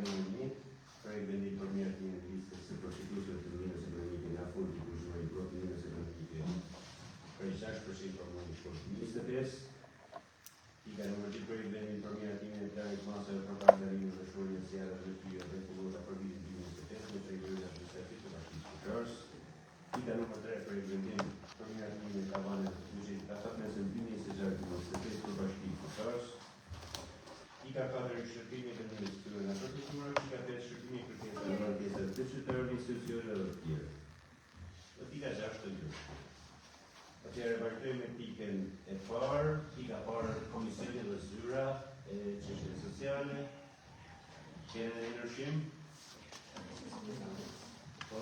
1, prej vendit për mjërtimin e listës së përfituesve të mirës ekonomike nga fondi për zhvillime i grot mirës ekonomike prej 6% për mundi shkurt 25. Pika numër 2 prej vendit për mjërtimin e planit masave për pagatarimin dhe shkoljen e zjarrit dhe tyra dhe kullota për vitin 2025 me prej vendit administrativ të bashkisë Shqipërisë. Pika numër 3 prej vendit për mjërtimin e tavaneve të buxhetit katat mes ndimjes së zjarrit 2025 për bashkinë Shqipërisë. Pika 4 shërbimi të investitorëve në përfituar, pika 5 shërbimi për kërkesa në markesa të qytetarëve institucione dhe të tjerë. Dhe pika 6 të gjë. Atëherë vazhdojmë me pikën e parë, pika parë komisioni dhe zyra e çështjeve sociale. Keni në ndryshim? Po.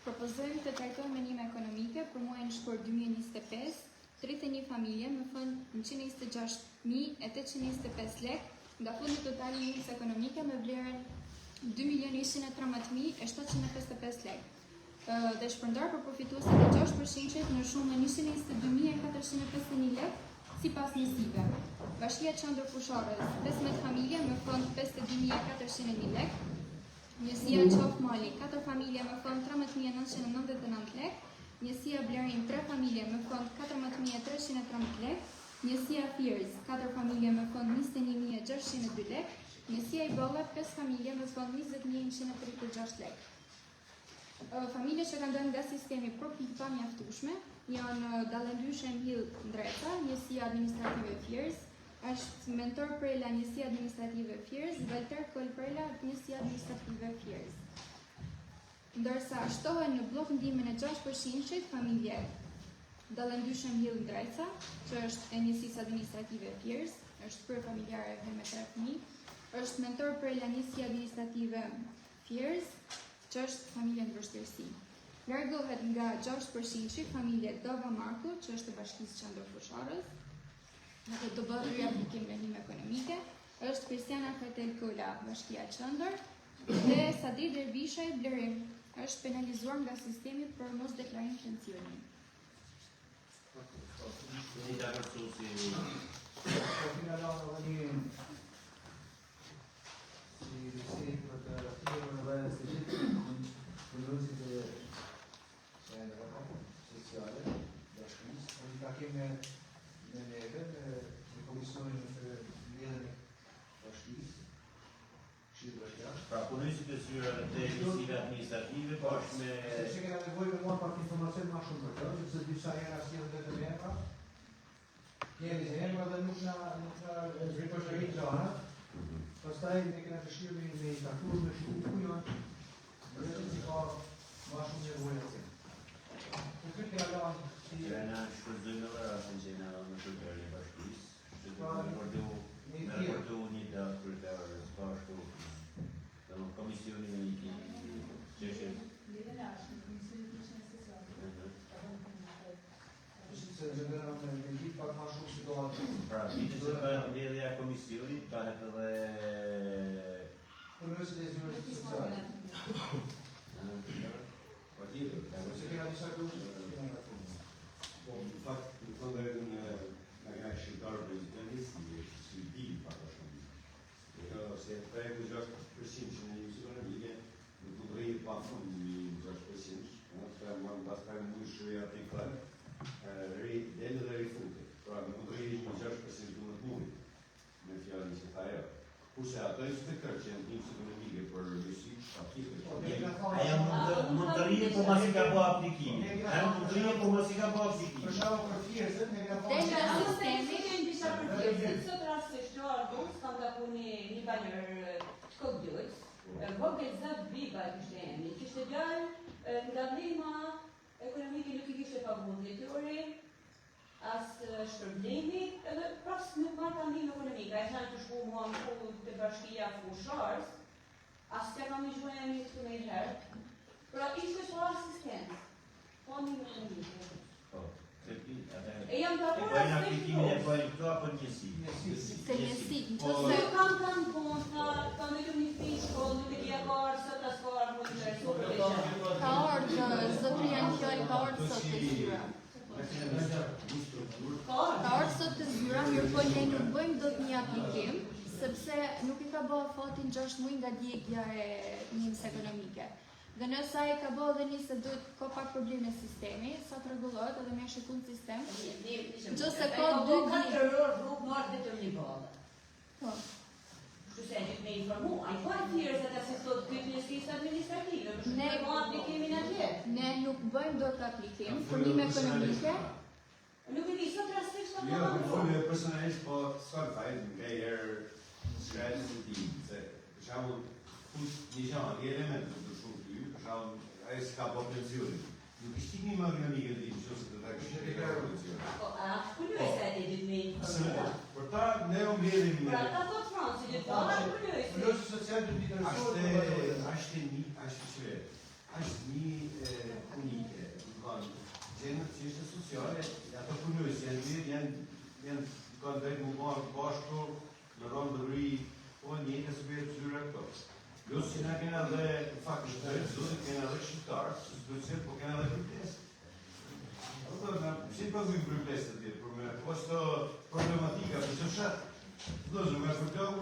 Propozojmë të trajtojmë menime ekonomike për muajin shkurt 2025, 31 familje me fond 126.825 lek nga fondi total i njësë ekonomike me vlerën 2.113.755 lek. Dhe shpërndar për përfituesit e 6% në shumën 122.451 lek si pas njësive. Bashkia Qendër Fusharës 15 familje me fond 52.401 lek. Njësia Qof Mali, 4 familje me fond 13.999 lek, njësia Blerin 3 familje me fond 14.313 lek, njësia Fiers 4 familje me fond 21.602 lek, njësia I Bolla 5 familje me fond 20.136 lek. Familje që kanë dhënë nga sistemi përpikë pa mjaftueshme janë Dallendyshem Hill Ndreca, njësia administrative Fiers, është mentor Prela, njësia administrative Fiers, Valter Kol Prela, njësia administrative Fiers. Ndërsa shtohen në blok ndihmën e 6% familje Dallendyshem Hill Ndreca, që është e njësisë administrative Fiers, është për familjare dhe me 3 fëmijë, është mentor Prela, njësia administrative Fiers, që është familje në vështirësi. Largohet nga 6% familje Dova Marku, që është e Bashkisë Qendër Fusharës, në të bëhet riaplikim menime ekonomike, është Kristiana Fatel Kola, Bashkia Qendër, dhe Sadi Dervishaj Blerim, është penalizuar nga sistemi për mos deklarim pensioni. Pra punësit e zyra të njësive administrative bashkë me... Se kena nevojë me mua pak informacion ma shumë për të, sepse disa herë sjellën vetëm emra. Kemi emra dhe nuk na ripërshërit gjëra. Pastaj ne kena dëshirë me I takuar me shumë ku janë, dhe si ka ma shumë nevojë atje. Për këtë kena lanë si... Kena shpërzojnë në rastin që na në shërbërën e bashkisë, që të me rëportu një datë për të bashku komisioni në një qeshet. Se gjendera me një pak ma shumë situatë. Pra, vitë që bëhet mbledhja komisionit, bëhet edhe... Punësit e zyrës sociale. Se kena disa kërështë, kena nga punë. Në fakt, në këndërën nga shqiptarë prezidentis, si bili pak a shumë. Se prej në 6% që në njësë ekonomike, në të drejë pa fund në 6%, në pas prej në mujë shërëja artiklar, delë dhe rifute. Pra në të drejë në 6% të në të mujë, me fjallë një se ta e. Kurse ato e së të kërë që në njësë ekonomike për rësit, aja mund të rije po mas I ka po aplikimi. Aja mund të rije po mas I ka po aplikimi. Për shkak për fjesën, ne kena Dhe nga sistemi, Disa për fjesën, sot rastisht në Argus, kam të puni një banjër të Kokdjojt, vogël zat biba kishte emri, kishte djalë nga vlema ekonomike nuk I kishte paguar drejtori, as shpërblimi, edhe prapë nuk marrë pandim ekonomike. Ai thanë të shku mua në kohë të bashkia Fusharës, as të kam i zhvojnë një të me I herë, pra ishte po asistencë. ka ardhur sot të zyra. Ka ardhur sot të zyra, mirë po ne nuk bëjmë dot një aplikim, sepse nuk i ka bërë fatin 6 muaj nga djegja e njëmës ekonomike. Dhe nësa i ka bërë dhe një se duhet ka pak probleme sistemi, sa të regulohet edhe me shikun sistem. Gjose ka 2 Ka 4 orë rrugë marrë vetëm një ballë. Po. Kështu se gjithë me informu, a i ka e tjere se të asistot këtë njësisë administrative, më shumë të bëha aplikimin atje. Ne nuk bëjmë dot aplikim, fornim ekonomike. Nuk e di, sot rastisht ka Jo, bëha në full personalisht, po s'ka fajt nga herë shkretës të ti, se për shembull fut një gjanë, një element të shumë ty, për shembull, ai s'ka po pensionin. Nuk ishte një më ekonomike të ti, nëse të ta kishte ka pensionin. Po, a kulluaj se ati ditë me informuar. Për ta ne u mbjellim Pra ta po të franë, si ditë para kulluaj se. Plus social të ditë Ashtë një unike, gjenë që ishte sociale, ato punojës janë kanë dhejtë më marë bashku në rëndë dëvri, po njëtë e së bërë të zyra këto. Plus që na kena dhe, në fakt, në të rëzë, kena dhe shqiptarë, së situacijet, po kena dhe kërtesë. Si për bëjmë kërtesë të tjetë, për me, po është problematika, për që shatë, dozë, me fërkaku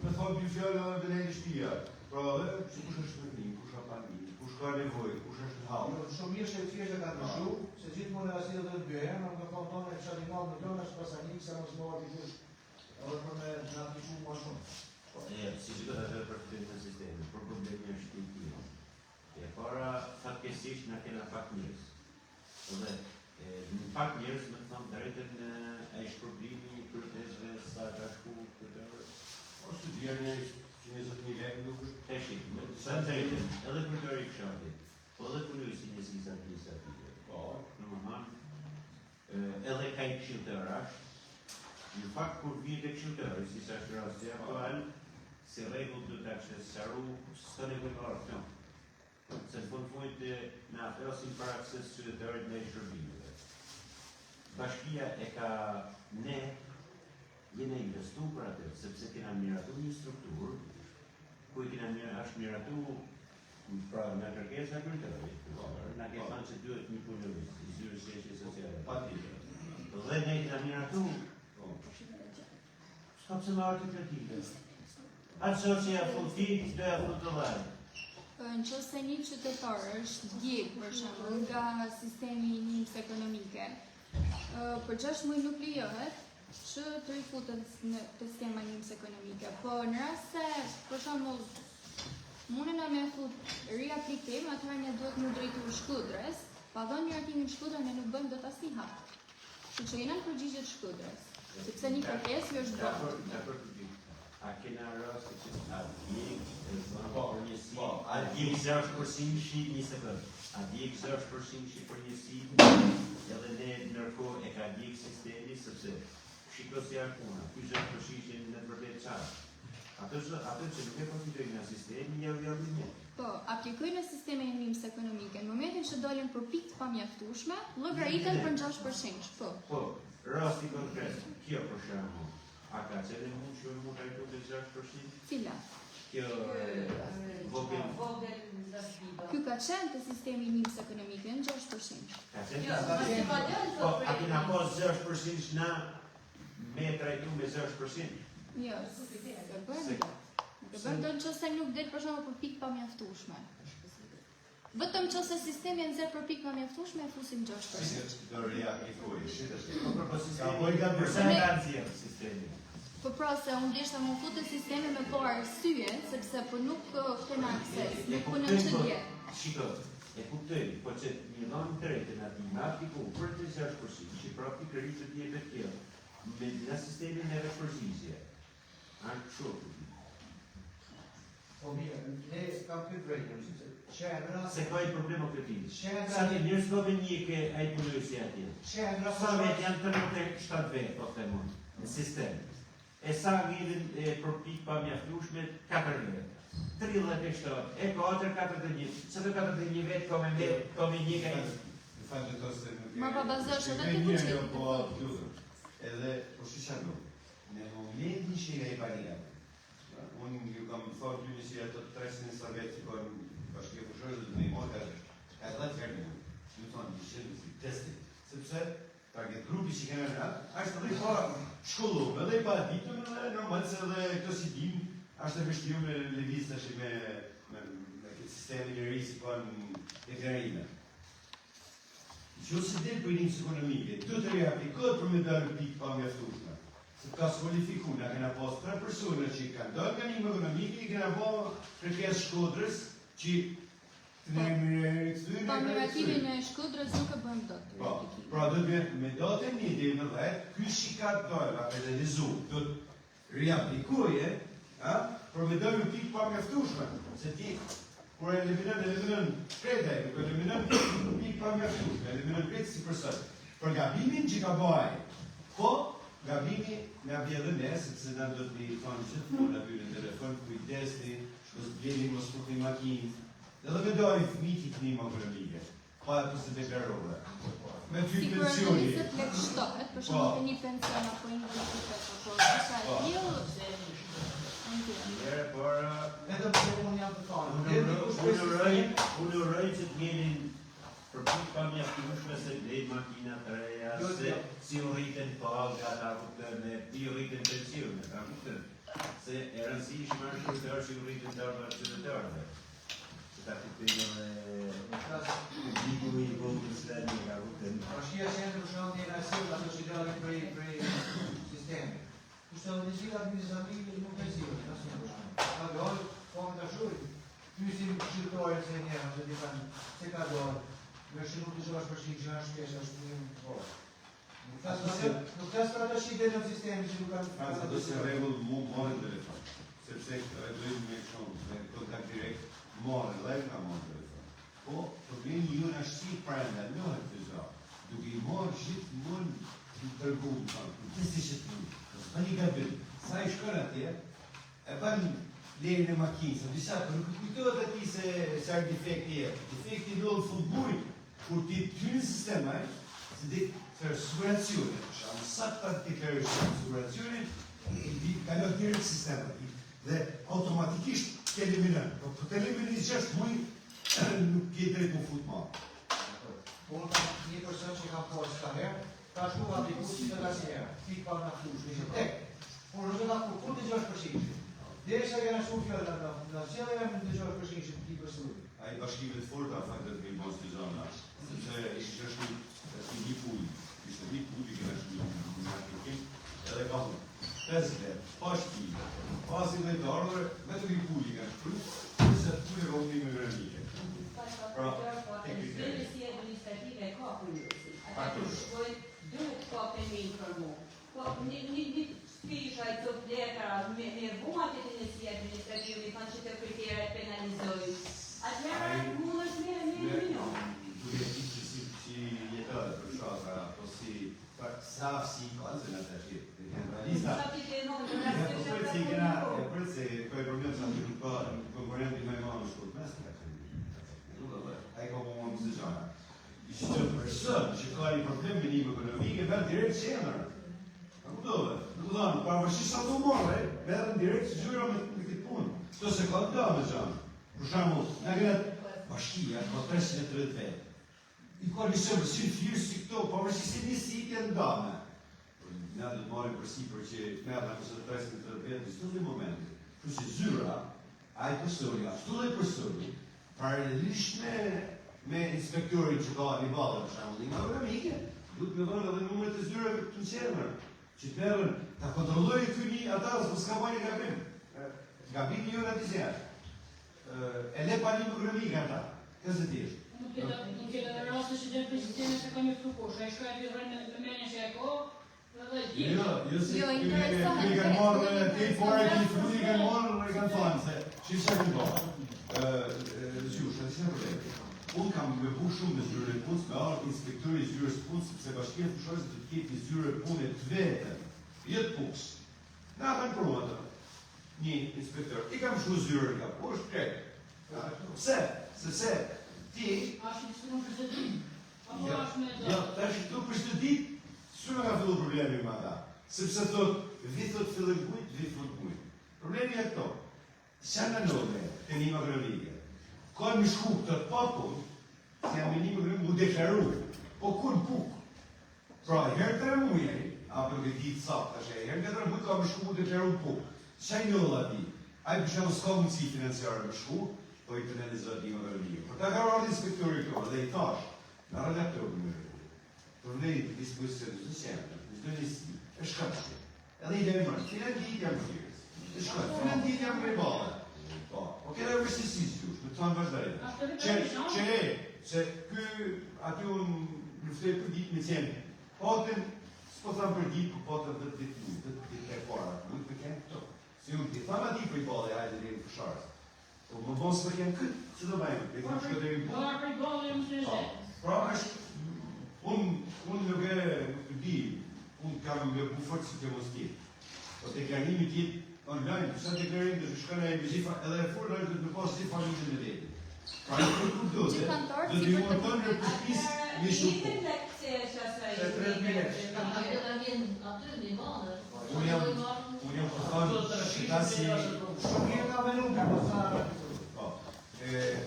me thonë për fjallë dhe në shtëpia. Pra dhe, që kush është në krim, kush ka pandemi, kush ka nevojë, kush është në hallë. Shumë mirë që thjesht ka ndryshu, se gjithmonë e asil dhe të bëja, në më thonë tonë e kisha një malë në tonë, është pasanik, se mos më ati kush, edhe për me në apliku ma shumë. Si që këtë atë për të në sistemi, për problemi është të tjera. E para, fatkesisht në kena pak njërës. Dhe, në pak njërës më të thamë drejtën e shpërblimi kërtesve sa ka shku këtë O studierën e 20.000 lekë nuk është. e shikë, sa drejtën, edhe kërtëri i këshatit, po edhe punojësi njësisë administrative. Po. Në më hanë, edhe ka i këshiltër ashtë, në fakt kur vjet e këshiltërë, si sa është rasti aktual, si regull të të aksesaru, së në këpërë këto. Se në fund në afrasin për akses qytetërit në i shërbimeve. Bashkia e ka ne jene investu për atë, sepse kena miratu një strukturë, ku i kena është miratu pra në kërkes në kërtërit, në ke thënë që duhet një punëvis, i zyrë sheshje sociale. Dhe ne kena miratu, s'ka pëse më artë të kërtime. Atë që ja fullfit, do ja full të lajë. Në që se një qytetar është djegë, për shembull, nga sistemi i njëmës ekonomike, për 6 muaj nuk lejohet që të rifutet në të sistema njëmës ekonomike. Po në rast se, për shembull, mundena me fut riaplikim, atëherë ne duhet më drejtu Shkudrës, pa dhënë një artimin Shkudrë ne nuk bëjmë dot asnjë hap. Kështu që jena në përgjigjet Shkudrës, sepse një kërkesë është bërë. A kena rasti që a djekë, për njësi, a djekë 0% shi një sekund, a djekë 0% shi për njësi, edhe ne nërkohë e ka djekë sistemi, sepse shiko si akuna, kuj 0% që në të vërdet qarë. Atë që nuk e profitojnë nga sistemi, javë një. Po, aplikoj në sisteme e njëmës ekonomike, në momentin që dolin për pikë pa mjaftueshme, llogaritën për 6%, po. Po, rasti konkret, kjo për shembull, a ka qenë mund që mund të ajtu të 6%? Cila? Kjo vogël. Ky ka qenë të sistemi i njëmës ekonomike në 6%. Ka qenë Jo, të sistemi. ma se Po, a kena pos 0% na me trajtu me 0%? Jo, e bërë do në qëse nuk del për shumë për pikë pa mjaftueshme. Vetëm qëse sistemi në 0 për pikë pa mjaftueshme e fusim 6%. Do reaplikoj. Po, sistemi ka përsa garancia sistemi. Po pra se unë deshta më futë sistemi me po arsye, sepse po nuk kena akses, nuk po në që dje. Shiko, e kuptoj, po që një dhënë të rejtë në ati me apliku për të 6%, që praktikërisht të jepet kjo, me në sistemin e përgjigje. Anë shumë. Po mirë, ne kam këtë drejtën, Se ka i problemo këti. Shëndra- Sa të njërës do me një ke a i punojësi atje. Sa vetë janë të nëte 7 vetë, po të mund, në sistem. E sa ngidin për pikë pa mjaftueshme 4 vetë. 37, e 4, 41. Se të 41 vetë ka me një ka i. Në fakt të se nuk Ma pa bazosh edhe të mirë, buqetit, jo, po po. plutën. Edhe, po shi qanë, në momentin që i ka i paria, unë ju kam thonë ty njësi ato 300 vetë që kanë bashkje përshërë dhe me i morë ka 10 herë sepse target grupi që kena në është edhe pa shkolluar, edhe pa ditur, edhe normal se edhe këto si dim, është e vështirë me lëviz tash me sistemin e ri si po në Ukrainë. Nëse del për një ekonomike, do të reaplikohet për me dalë pikë pa mjaftueshme. Se ka squalifikuar, na kena pas 3 persona që kanë dalë nga një ekonomike, i kena bërë kërkesë Shkodrës që të ne rikthyen. Pa miratimin e Shkodrës nuk e bëjmë dot. Po, pra do të jetë me datën 1/10, ky shikat dola për realizu, do të reaplikoje, për me dalë pikë pa mjaftueshme, se ti kur eliminon krede, kur eliminon pikë pa mjaftueshme, eliminon krede si person. Për gabimin që ka bëj, po gabimi nga vjedhë ne, sepse na do të thonë gjithmonë na pyetën telefon, kujdesni, mos vjeni mos futni makinë. Edhe me dojë fëmijë të një ekonomike, pa të se deklarove. Me ty pensioni. Sigurisht të lek shtohet, për shembull të një pension apo një vjetë apo sa e tillë. Por Edhe pse unë jam të thonë. Unë uroj që të jeni për pikë pa mjaftueshme se blejt makina të reja, se si u rriten pagat, si u rriten pensionet, a kupton? Se e rëndësishme është kryetar që u rriten dërma qytetarëve. Se ta kuptojnë diku i vogël stani ka kupton. Bashkia Qendër për shembull një rasim ato që dalin prej sistemit. Kurse udhëzimi administrativ nuk e zgjidhet asnjë për shembull. Ka dorë, po më dashuri. Pyesim shqiptarët se njerëz që di kanë se ka dorë. Me shumë të gjosh për shqipë që është shpesh është një më po. Nuk tas për ato shqipë në sistemi që nuk kanë... Do se regull mu morën telefon, sepse regullim me shumë, me kontakt direkt, morën, live ka morën telefon. Po, problemi ju në shqipë prenda, nëhet të zha, duke i morë gjithmonë në tërgumë, në si që të një, pa një gabim, sa i shkën atje, e ban lejën e makinë, sa disa, për nuk kujtojët ati se sa e defekti e, defekti në futbull, kur ti ty në sistema e, se di për sigurazione, diciamo, sa të deklarësh sigurazione, i kalon direkt sistema, dhe automatikisht të eliminon, po të eliminon 6 muaj, nuk ke drejt në fut ma. Unë kam një person që kam posë të herë, ta shku ka apliku që të lasë herë, pikë pa në flush, në që tek, por nuk e ka kur të gjosh përshinqë. Dhe sa kena shku fjallë në qëllë e me të gjosh përshinqë të ti përsuri. A i bashkive të forta, faktet me i mos të zona, sepse ishte është një pull, ishte një pull i kena shku në marketing, edhe ka thonë, 5 vetë, pa shpilë, pasin dhe të ardhër, me të një pull i kena shku, se të pull e rohni me granike. Pra, e kriterë. Si administrative ka përgjësi. Ata të shkojnë, duhet ka për me informu. Po, një shpisha i të flekara, me vuat e të nësi administrative, i thonë që të kriterët penalizojnë. Atëherë, mund është me minjo. Duke ti që jetoj për shaka, po si sa si konzën atë që e realista. E për se ko e problem sa të nuk konkurenti me ma në shkurt mes të a i ka po më mësë gjana. Ishtë që person që ka një problem me një ekonomike, vetë direkt qenër. A ku dove? Nuk dhanë, parëvëshisht sa të morë, vetë direkt që gjyra me këtë punë. Këto se ka të da me gjanë. Për shambull, nga gëtë bashkia, ka 330 vetë. I ka një sëmë si firë si këto, parëvëshisht si një si i të ndame. Ne dhe të marim për si për që të merë në kësë 330 vetë, në së të momentë. Që që zyra, a i përsori, ashtu dhe përsori, paralelisht me inspektorin që ka një balë, për shambull, nga ekonomike, du të me dhënë edhe numërit e zyreve të në qenër, që të merën, ta kontrollojë këni atarës, për s'ka bajnë gabim. Gabim një në të zjerë. E le pa një ekonomike ata, kësë të tishtë. Nuk e të rrasë që gjerë për sisteme se ka një flukosh, a i shka e vjërën në menje që e ko, dhe gjithë. Jo, se këmi kanë marrë, te i pare që i fëmi kanë marrë, në i kanë thonë, se që që kanë bërë. Zjush, në që në përrejtë. Unë kam me bu shumë në zyre e punës, me arë inspektori zyres punës, sepse bashkjet përshojës të të keti zyre e punë të vetën, jetë punës. Nga kanë përru atë, një inspektor, i kam shu zyre nga, po është krejtë. Pse? Sepse ti... Ashtë në sëmë për së ditë. Apo ashtë me Ja, ta është këtu për së ditë, së nga fillu problemi ma ta. Sepse thot, vitët fillën kujtë, vitët kujtë. Problemi e këto. Qa në nëve të një makronike? Ka në shku këtë papun, se jam e një makronike mu deklaru, po kun puk. Pra, herë 3 muaj, apo në ditë saktë tash, herë nga 3 muaj ka më shku deklaru po. Çaj njolla ti. Ai për shembull s'ka mundësi financiare më shku, po i penalizohet një ekonomi. Por ta ka ardhur inspektori këtu dhe i thash, na relator më. Për ne dispozicion të shërbim, çdo njësi është kështu. Edhe i dëmë, financiari jam thirrës. Është kështu, financiari jam riballë. Po, o kena vështirësi ju, më thon vazhdoj. Se ky aty unë luftoj për ditë me qenë. Potën, s'po tham për ditë, po potën 10 ditë e para, nuk më ken këto. Si unë ti tham aty për i ballë, hajde deri në fusharë. Po më bon s'po ken këtë, që do bëjmë? Ne kam shkë deri në për i ballë më të pra është, unë nuk e di, unë kam me bufër që të mos tjetë. Po deklarimi tjetë online, sa deklarim të shkënë e mbizifa, edhe e furë është të posë si familjën e vetë. Pra në për kur do të monton në përpis një shumë. Unë jam përthonë, shita si... Shumë një ka venu, ka përsa...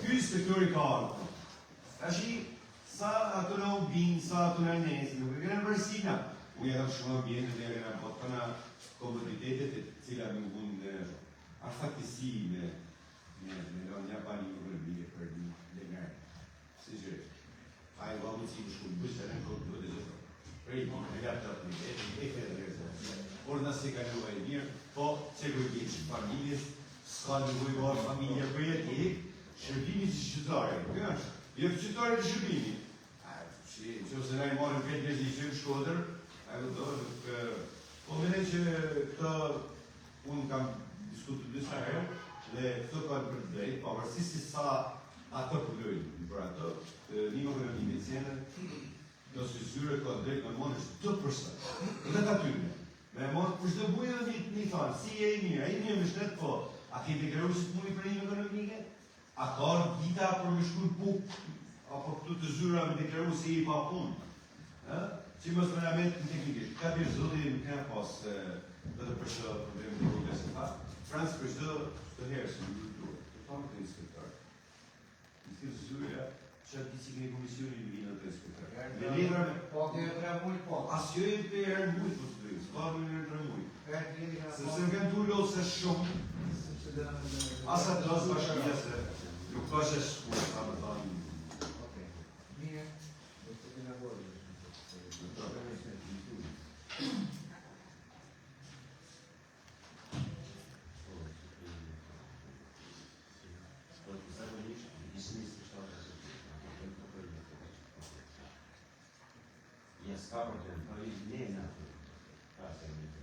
Ky inspektori ka ardhur. Tashi, sa ato në ubinë, sa ato në nesë, nuk e kena vërsina. Unë jam shumë ambjene dhe e kena botëna komoditetet e cila më mund në a faktisi me një bani ekonomie për një dengar. Si gjë. A e valë si më shkullë bëjtë në këtë bëjtë zëto. Prej, në gatë të një vetë, e këtë dhe zëto. Por nëse ka në vaj mirë, po që gëjtë që familjes, s'ka në gëjtë familje për jetë, shërbimi që qytetare. Jo qytetare të shërbimi. Që ose na i marën 5 vjetë në Shkodër, po mene që këta unë kam diskutu disa herë, dhe këto kanë për të drejtë, pavarësisht se sa ato përgjojnë për ato, një më kënë një medicene, do së zyre ka drejtë me monë është 2%. Dhe të atyre. Me monë për shdo bujë dhe një thanë, si e i mirë më shtetë, po, a ke deklaru si të mujë për një ekonomike? A ka dita për më shkull puk, apo këtu të zyra me deklaru si i pa punë? Që mos më në në teknikisht, ka për zëllë i më këna pas dhe të përshë probleme të rrugë se fa. Fransë për shdo të herë se në duhet, të famë të inspektor. Në të zyra, që atë si këne komisioni në vinë të inspektor. Po, të e 3 muj, po. Asjo e për herë në mujtë, po të dojë, s'ka në në 3 mujtë. Sepse në kanë du lotë se shumë, asa të lasë bashkëja se nuk ka që shkullë, ta më thanë. Mirë, do të të në bërë. Ska problem, pa i ne në atë. Pa se në të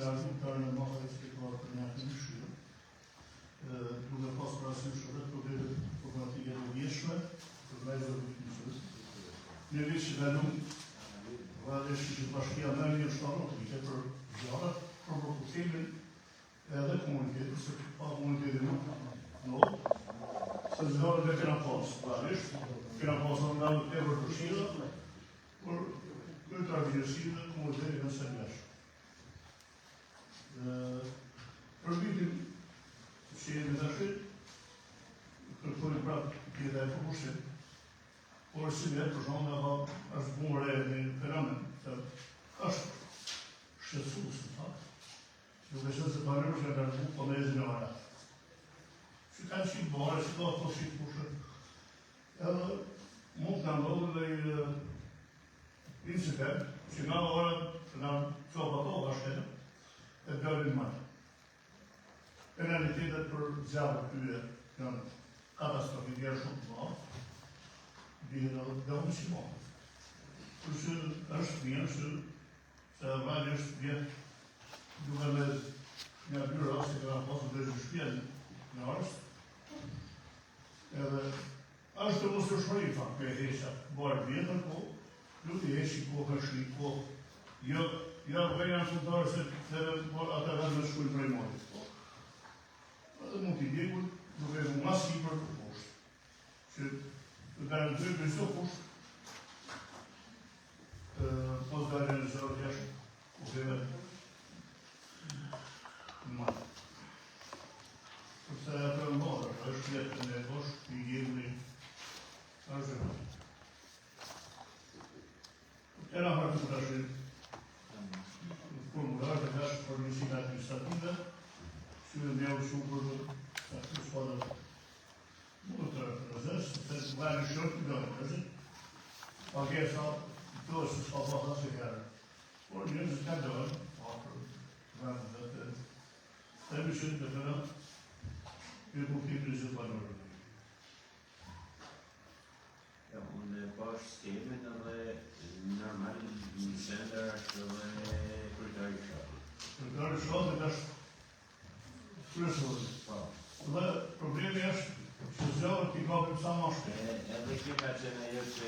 Lazım karnı mahallesi koordinatını düşüyor. Burada pasparası şurada problemi fotoğrafı geliyor. Yaşma, problemi de düşünüyoruz. Ne bir şey benim realisht që bashkia me një shtarotrike për zjarët, për përkufimin edhe komunitetin, se pa komunitetin nuk, se zjarët e kena pas, realisht, kena pas në nga të tepër përshira, por këtë arvijësime komunitetin në sërgjash. Për vitin që jemi të shqit, kërkojnë prapë tjeta e përpushim, por si dhe për shumë nga është bure një fenomen, që është shqetësues në fakt, duke qenë se parërush nga nërgu po me ezin e varat. Që kanë qikë bare, që ka ato shqit pushët. Edhe mund të ndodhë dhe i incident, që nga varat, nga qopa to vashtet, e dërin marë. Penalitetet për zjarë tyre janë katastrofik, janë shumë të marë, bihën edhe të unë që marë. Përse është mirë se vajnë është vjetë duke me një dyra se këra pasë dhe zhëshpjen në arst. Edhe është të mos të shmëri fakt për e heqa, barë vjetër, po nuk i heqi po kërshri, po jo vejnë që të darë se ata dhe me shkujnë prej modit. Edhe mund t'i djekur duke e mu mas i për poshtë. Që të garantoj për çdo kusht, pos dalje në zërët jashtë, ku keve në matë. Përse atë në modë, është jetën e poshtë, i gjemëri, është zërët. E në hartë të tashin, formular të kashë për njësinë administrative, që në njërë shumë për të të spadë mund të rëzës, se të vajnë shumë të gjojnë rëzën, pa kërsa të është s'ka pas asë kërë. Por njërës të gjojnë, për vajnë dhe të emishin të të në, i kuptim në zhë panurë. Ja, unë pash skemin edhe normal një sender është edhe kërtari shatë. Kërtari shatë është kryesore. Dhe problemi është që zjarët t'i kapim sa ma shpejt. Edhe kjo ka qenë ajo që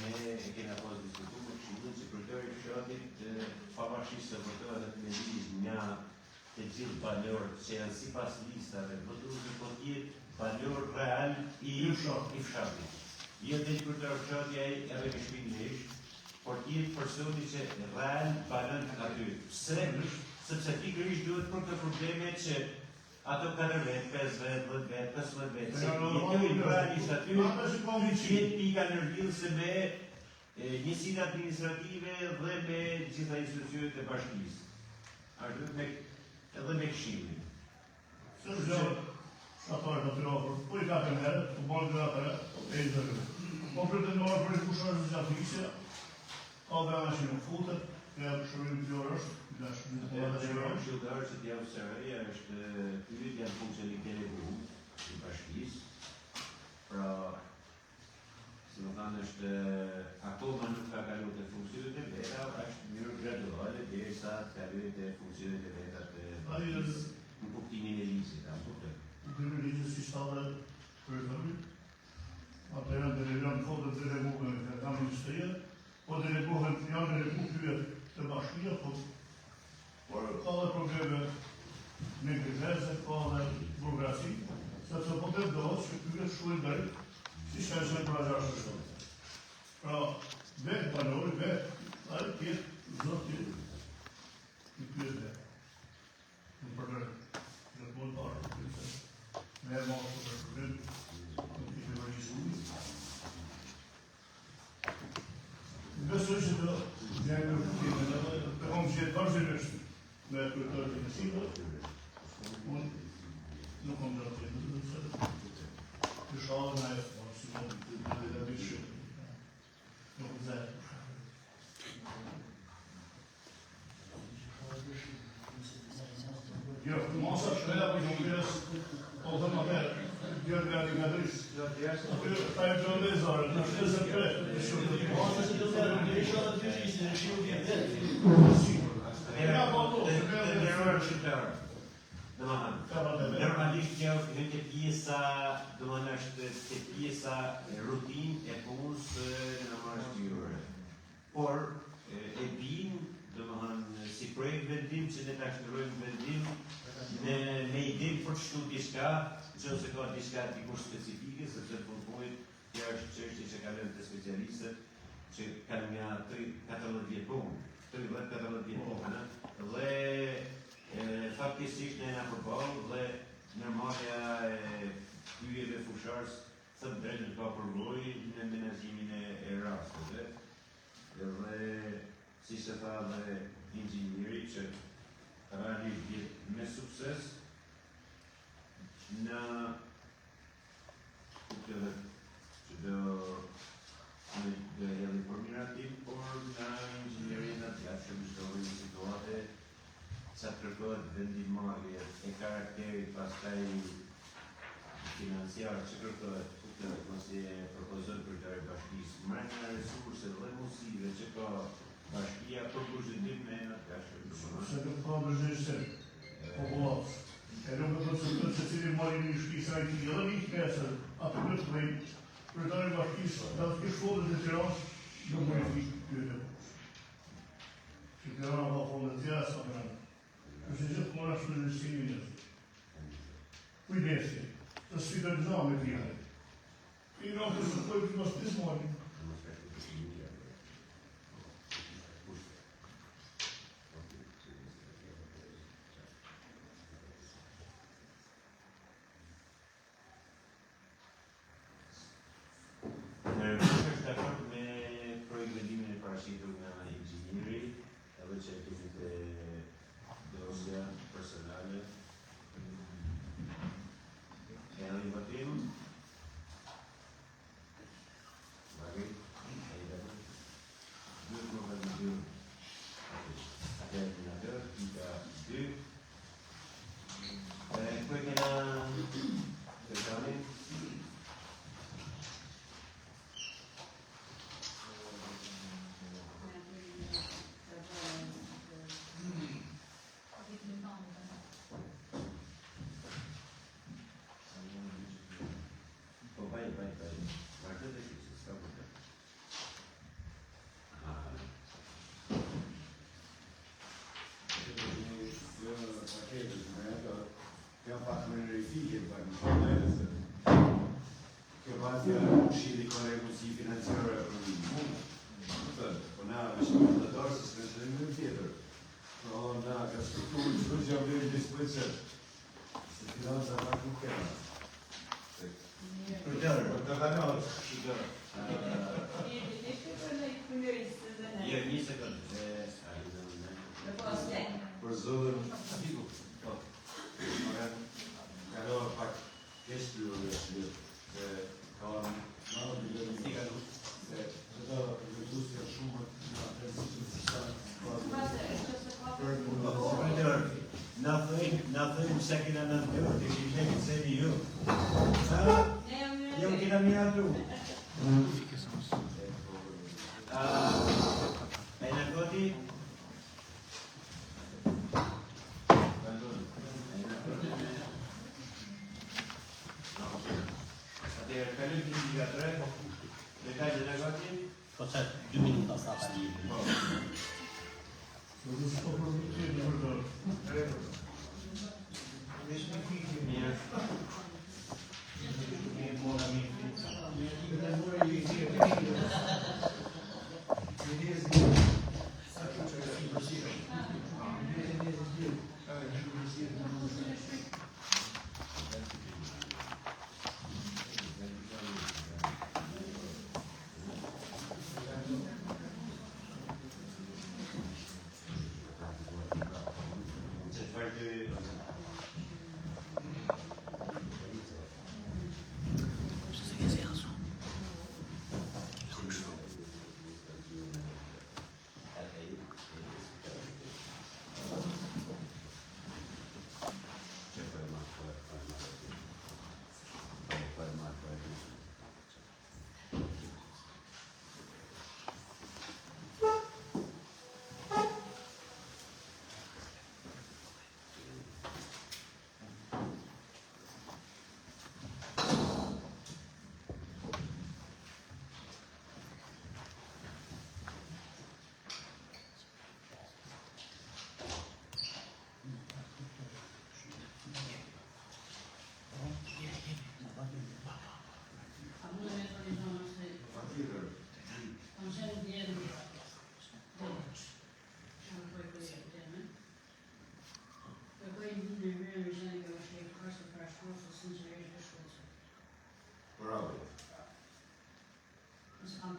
ne e kena pas diskutu më këshillën që kërtari shatit pavarësisht se votohet atë me lidh nga të gjithë banorët që janë sipas listave, votuesi po tjetë banor real i fshatit. Jo dhe kërtari shati ai edhe me shpinërisht, por tjetë personi që real banon aty. Pse? Sepse pikërisht duhet për të probleme që ato 4 vetë, 5 vetë, 10 vetë, 15 vetë, se jetojnë realisht aty, jetë pika nërgjilëse me njësinë administrative dhe me gjitha institucionet e bashkisë. Ashtë edhe me këshillin. Se zjarë, shtatarë të të rafër, po i kapën herët, po banë të atërë, e i zërë. Po pretenduar për i kusharë zë gjatë fikse, ka dhe anë që në futët, e shërim të jorë është, Shqiltarë që t'ja observeja është pyetja në funksionitetin e grupit të bashkisë. Pra, si më thanë është akoma nuk ka kaluar te funksionet e veta, është mënyrë graduale derisa të kalojë te funksionet e veta të bashkisë në kuptimin e ligjit, a kuptoj? Kuptimin e ligjit si shtatë kryetari. Atë janë deleguar në fondë të deleguar nga ministria, po deleguar janë deleguar të bashkia, por ka dhe probleme me kriterëse, ka dhe burokrasi, sepse po të dohet që pyet shkullin drejt, si shkajshën për ajarë të shumë. Pra, vetë banori, vetë, ajë tjetë, zotë tjetë, i pyet vetë. Në përdërë, në të mund parë, në pyet me e marë për problem, në të të vërgjisë ujë. Besoj që të gjenë në përkime, të kom që jetë vazhdimisht me kërëtërë të nësime, unë nuk kom gjatë të jetë, të shalë në e farë, si mund të dhe vishë, nuk të zetë. Jo, masa shkreda për shumës, po të më tërë, gjërë nga një nga drisë. Ta e të ndezarë, në shtëzë të kretë, të shumë të të masa që të të në isha të të gjisë, në shimë të jetë. Normalisht kjo është pjesa, është pjesa rutinë e punës në normalisht jure. Por, e bin, domethënë si projekt vendim që ne ta shndrojmë vendim me idin për të shtu diçka, nëse ka diçka dikush specifike, sepse punojnë, kjo është çështje që ka lënë të specialistët që kanë nga 14 vjet punë, 13-14 vjet punë, dhe faktikisht ne na përballë dhe ndërmarrja e pyetjeve fusharës thëmë drejtën ka përvojë në menaxhimin e rasteve. Dhe si se tha dhe inxhinieri që realisht vjet me sukses në këtë që do jemi përmiratim, por në inxhinierin atë që mështorin situate sa të kërkohet vendimmarrje e karakterit pastaj financiar që kërkohet nëse propozon për të bashkisë, marrja resurse dhe mundësive që ka bashkia për kushtim me në të ashtë. Se të ka vëzhëshse, popullatës. E nuk të të se cili marri një shkisë IT, edhe një kësër, atë në të prejnë, për të bashkisë, dhe të kështë fondët e Tiranës, nuk më i fikë të që Tirana ka fondët të jasë, kështë gjithë kona shumë në shqimi njështë. Kujdesi, të sfidalizam e tjene. I në të shukojë të mos të smoni. Është dakord me projekt vendimin e parashitur nga inxhinieri, edhe që kemi të dosja personale. E në një votim, uscire con le così finanziarie non ha la dorsa se ne dietro non ha che strutture già avere disposizione se finanza ma che Një një sekundë. Për zëdhën kalor pak keshtu se ka se çdo vendosje shumë në Na thëjmë se kina në të dërë, të kishtë e këtë seni ju. Jo kina një atru. E në goti? Atëherë, kalim të një tre, dhe ka që në goti? Po që 2 minuta sa ta një.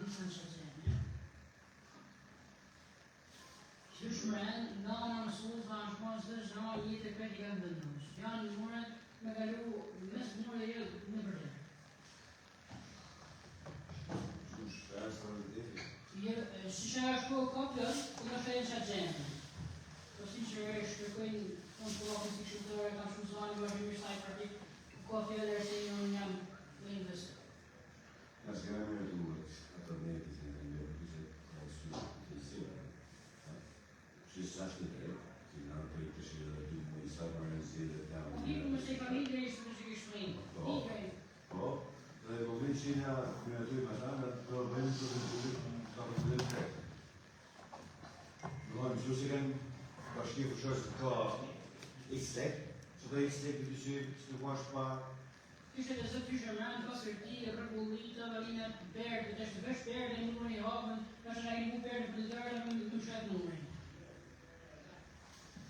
nisën shëgjeni. Shmëren, nga në mësues, nga në shmonë së zhëma jetë e kretë i kanë dëndush. Janë në muret me galu mes mure e në përre. Shqisha është kohë kopjën, ku në shëjnë shëgjeni. Po sinqerisht, shkërkojnë në shkollakën si kështëtore, kam shumë zani vazhdimisht taj partik, kopjën dhe se unë jam në investor. Nas gramy duhet ato neti që në një përgjë ka usullë të zirë. Që sashtë të drejtë, që në të i të shirë dhe du më i sa përën zirë të jamë. Nikë më se i familje ishtë të që kishtë frinë. Po, dhe në moment që nga në aty më tanë, të bëjmë të të ka për të dhe të drejtë. Në që si kanë bashkje fëshërës të ka x-tek, që dhe x-tek të që të kuash pa Kështë e zë kështë mërën, pas kërti, rëgullit, të avalinë bërë, të është vesh bërë dhe numërën i hapën, të është në mu bërë në pëndërë dhe më të shetë numërën.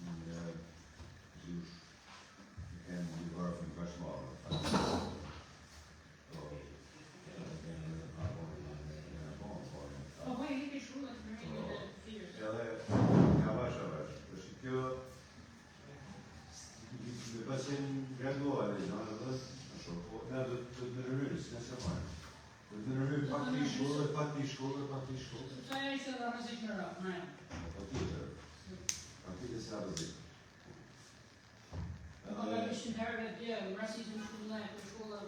Në gjush, në kemë një varë në bashkëmarë, Po, po, e rritë shkullë të përmejnë dhe firës. edhe ka vash, përshë kjo dhe pasen graduale, në dhe ne do të nërëmyrë, si nëse marë. Do të nërëmyrë pak të i shkollë, pak të i shkollë. Sa e ishte dhe rëzik në rakë, në e. Pak të se rëzik. Po, ka ishtë në herë dhe tje, më rësit në shkullë në e, për shkullë,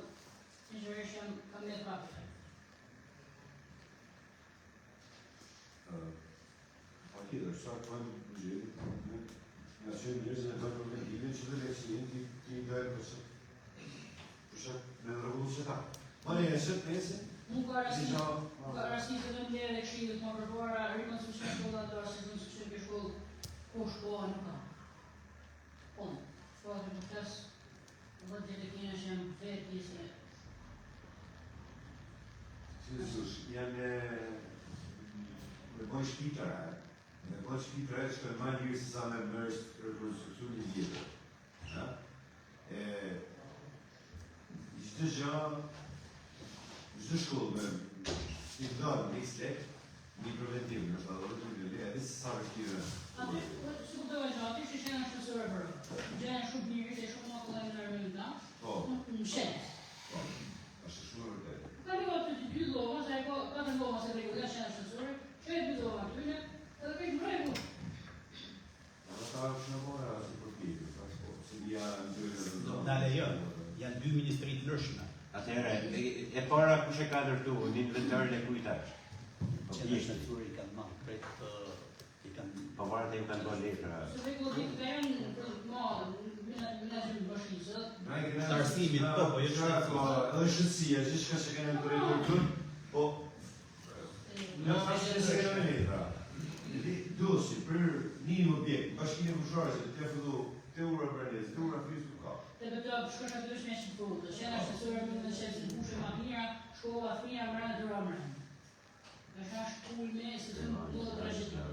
sinqerisht jam kam me të rapë. Pak të sa të bëjmë në gjithë, nga që njërës në bëjmë preventive, që dhe leksin të i dojë përse. Me rëgullu që ta. Ma në jesët, nëse? Unë ka rësit të të mdje dhe këshilë të më përpora, rrimë në sushën shkolla të arsit në sushën për shkollë, ku shkolla nuk ka. Unë, shkolla të përtes, në vëtë të kina që jam vetë pjesë e. Si dhe sush, janë me bojnë shpitara, me bojnë shpitara që të ma njërë se sa me mërës rekonstruksion një vjetër. Çdo shkollë me i ndarë në x-tek, një preventiv në shtadorë të një edhe se sa vështirë. Aty, si ku të vajtë, aty që shenë shtësore bërë. Gjenë shumë mirë, që shumë në këllë në nërmën ta, në shenë. Po, është shumë vërtet. Ka një aty të dy lova, se e ka të lova se regullat shenë shtësore, që e dy lova atyne, edhe kejtë më regu. Ta është në mora, si përpikë, se dhja në të Dale janë dy ministri të ndryshme. Atëherë, e para kush e ka ndërtu, në inventarin e kujt është? Po Që në shënësuri i kanë marrë krejt, i kanë... Po varët e ju kanë bërë letra. Se regullit ka janë ma, menagjën bashkisë. Shtarësimit, po, jo shtarësimit. Edhe shëtësia, që shka që kanë të rejtë po... Në fashtë se kanë me letra. Dosi, për një objekt, bashkinë e fusharës, të fillu, të ura bërnes, të ura frisë të ka. Dhe për të shkosh aty është me shqipurë, të shena shtësore më në qëtë në pushë ma mira, shkolla fria mërënë të rëmërën. Dhe shna shkull me se të më duhet të rëgjitë.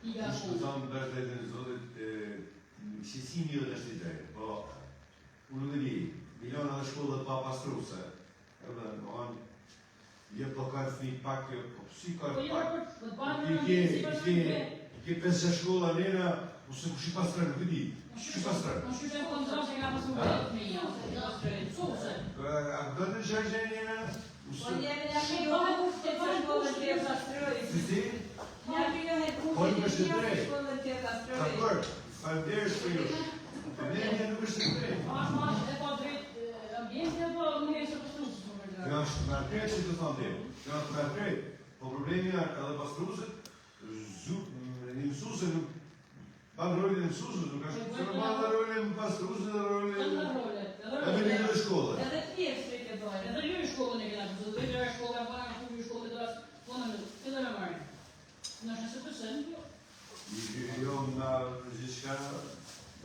I ga Në shumë. thamë bërtet e në zotit, qësimi jo të është i drejtë, po, unë në di, miliona dhe shkollet pa pastruse, edhe në kohën, je po ka fmi pak, po si ka Po jo, pak, për të banë në i si bashkë ke 5 shkolla nena, ose kush i pastrën, nuk e di, kush i pastrën. Në shqyqen për në zonë që ka pësu vetë me jo, se të suse. A do të shërgjën nena? Po njemi nga me johë të shkollën të e pastrojë. Si si? Njemi johë të Po nuk është të drejtë. shkollën të e pastrojë. Dakor, falënderës për ju. Problemi nuk është të drejtë. Ashtë ma është e pa drejtë ambjente, po në e së pësusë. Kjo është me drejtë që të thonë dhe. Kjo është me drejtë. Po problemi janë edhe pastrusët, një mësuse nuk banë rolin e mësusët, nuk është që në banë rolin e pastrusët dhe rolin e një dhe shkollë. Edhe të pjesë të ke dojë. Edhe një shkollën e këna pësu, dhe një shkollë e banë, ku një shkollë e të asë, ponën në, këtë në marë. Në është nëse pësën, Jo nga gjithka,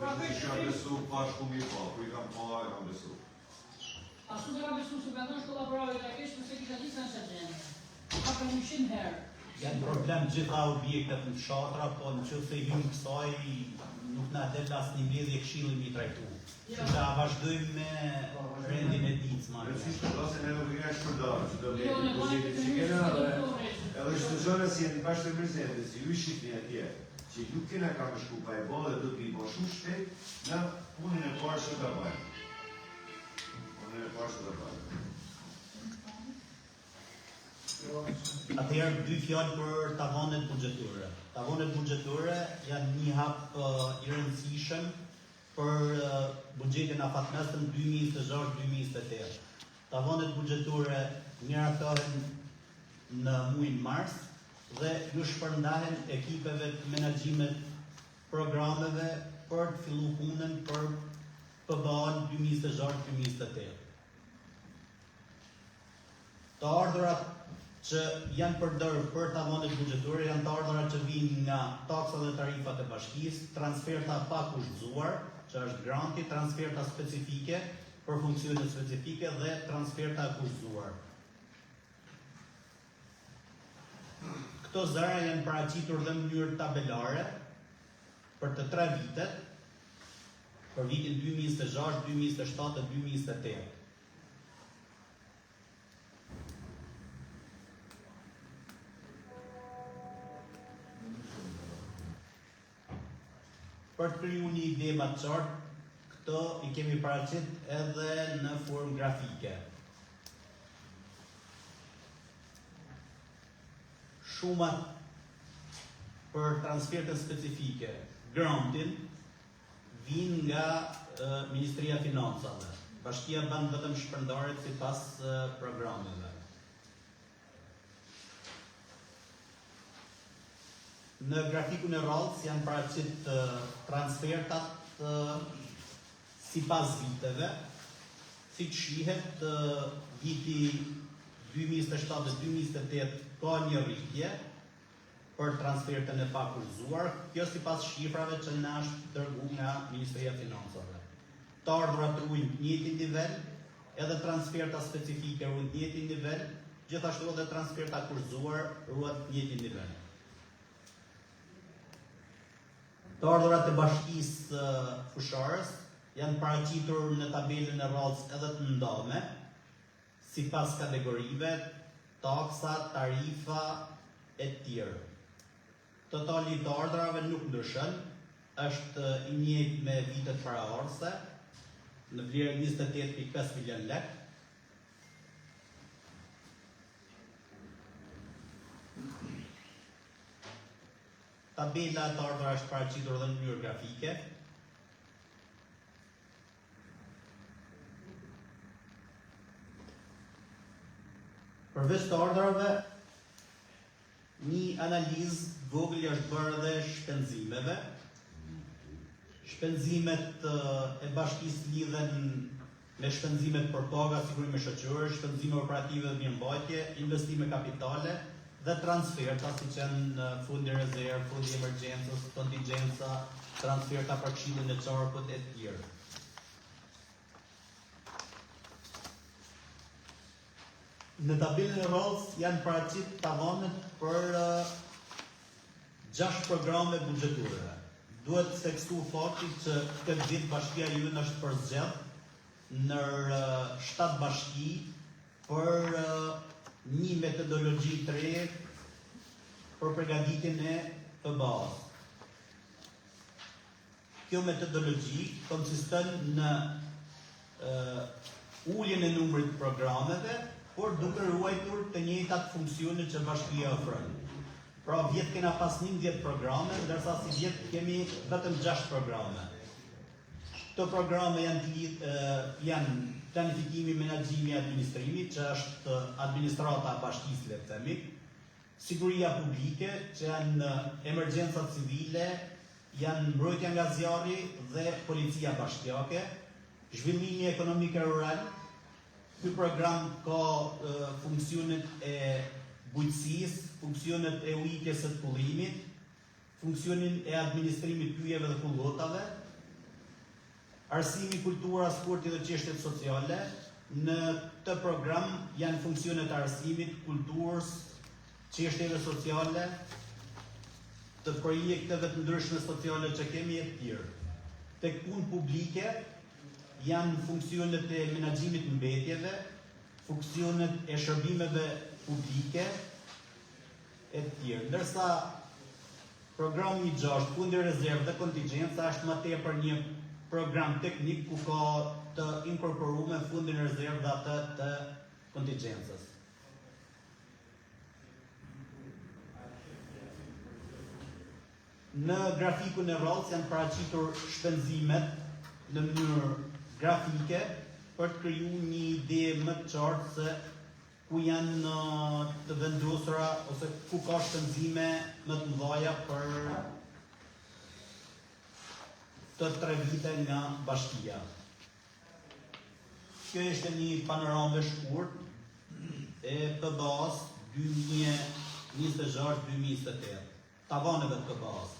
gjithka besu, pa shku mi pa, ku i kam pa, e kam besu. ashtu të ka besu se bëndon shkolla prave të keshë, përse kisha disë në shëgjene. Ka për 100 herë. Janë problem gjitha objektet në fshatra, po në që se hymë kësaj, nuk na del asnjë mbledhje këshilli mi trajtu. Kështu që vazhdojmë me rendin e ditës më. Rëndësishme plasën e nuk nga shpërdarë, që do Jo, në pozitit që kena edhe shtë zhore si jenë bashkë të mërzetë, si ju shqipni atje, që ju kena ka më shku pa e bo dhe do t'i bo shumë shpejt në punën e parë që të bëjmë. Punën e parë që të bëjmë. Atëherë dy fjalë për tavonet buxhetore. Tavonet buxhetore janë një hap i rëndësishëm për buxhetin afatmesëm 2026-2028. Tavonet buxhetore miratohen në muajin mars dhe ju shpërndahen ekipeve të menaxhimit programeve për të filluar punën për PBA-n 2026-2028. Të ardhurat që janë përdorur për tavonet buxhetore janë të ardhurat që vijnë nga taksat dhe tarifat e bashkisë, transferta pa kushtzuar, që është granti, transferta specifike për funksione specifike dhe transferta kushtzuar. Këto zëra janë paraqitur dhe në mënyrë tabelare për të 3 vitet, për vitin 2026, 2027 dhe 2028. Për të kriju një ide më të qartë, këto i kemi paraqit edhe në formë grafike. Shumat për transfertën specifike, grantin, vinë nga Ministria e Financave. Bashkia bën vetëm shpërndarjet sipas programeve. Në grafikun e rrallës janë paraqit transfertat sipas viteve, siç shihet viti 2027 dhe 2028 ka një rritje për transfertën e pakushtzuar, kjo sipas shifrave që na është dërguar nga Ministria e Financave. Të ardhurat ruajnë në njëjtin nivel, edhe transferta specifike ruajnë në njëjtin nivel, gjithashtu edhe transferta kushtzuar ruajnë në njëjtin nivel. Të ardhurat e bashkisë fusharës janë paraqitur në tabelën e rrallës edhe të ndame, sipas kategorive, taksa, tarifa e tjerë. Totali i të ardhurave nuk ndryshon, është i njëjtë me vitet paraardhëse, në vlerë 28.5 milion lekë. Tabela e të ardhura është paraqitur edhe në mënyrë grafike. Përveç të ardhurave, një analizë vogël është bërë edhe shpenzimeve. Shpenzimet e bashkisë lidhen me shpenzimet për paga, sigurime shoqërore, shpenzime operative dhe mirëmbajtje, investime kapitale dhe transferta, siç janë fundi rezervë, fundi emergjencës, kontingjenca, transferta për këshillin e qarkut e tjerë. Në tabelën e rrallës janë paraqit tavonet për 6 programe buxhetore. Duhet të theksu fakti që këtë vit bashkia jonë është përzgjedh në 7 bashki për një metodologji të re për përgatitjen e PBA-s. Kjo metodologji konsiston në uljen e numrit të programeve, por duke ruajtur të njëjtat funksione që bashkia ofron. Pra vjet kena pas 11 programe, ndërsa si vjet kemi vetëm 6 programe. Këto programe janë planifikimi, menaxhimi, administrimi, që është administrata e bashkisë, le të themi, siguria publike, që janë emergjencat civile, janë mbrojtja nga zjarri dhe policia bashkiake, zhvillimi ekonomik e rural. Ky program ka funksionet e bujqësisë, funksionet e ujitjes së tullimit, funksionin e administrimit pyjeve dhe kullotave, arsimi, kultura, sporti dhe çështjet sociale. Në këtë program janë funksionet e arsimit, kulturës, çështjeve sociale, të projekteve të ndryshme sociale që kemi e të tjerë. Tek punë publike janë funksionet e menaxhimit të mbetjeve, funksionet e shërbimeve publike e të tjerë. Ndërsa programi i 6, fundi rezervë dhe kontingjenca është më tepër një program teknik ku ka të inkorporuar fundin e rezervë dhe atë të kontingjencës. Në grafikun e rrallës janë paraqitur shpenzimet në mënyrë grafike për të krijuar një ide më të qartë se ku janë të vendosura ose ku ka shpenzime më të mëdha për të 3 vite nga bashkia. Kjo është një panoramë e shkurt e PBA-s 2026-2028. Tavaneve të PBA-s.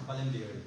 Faleminderit.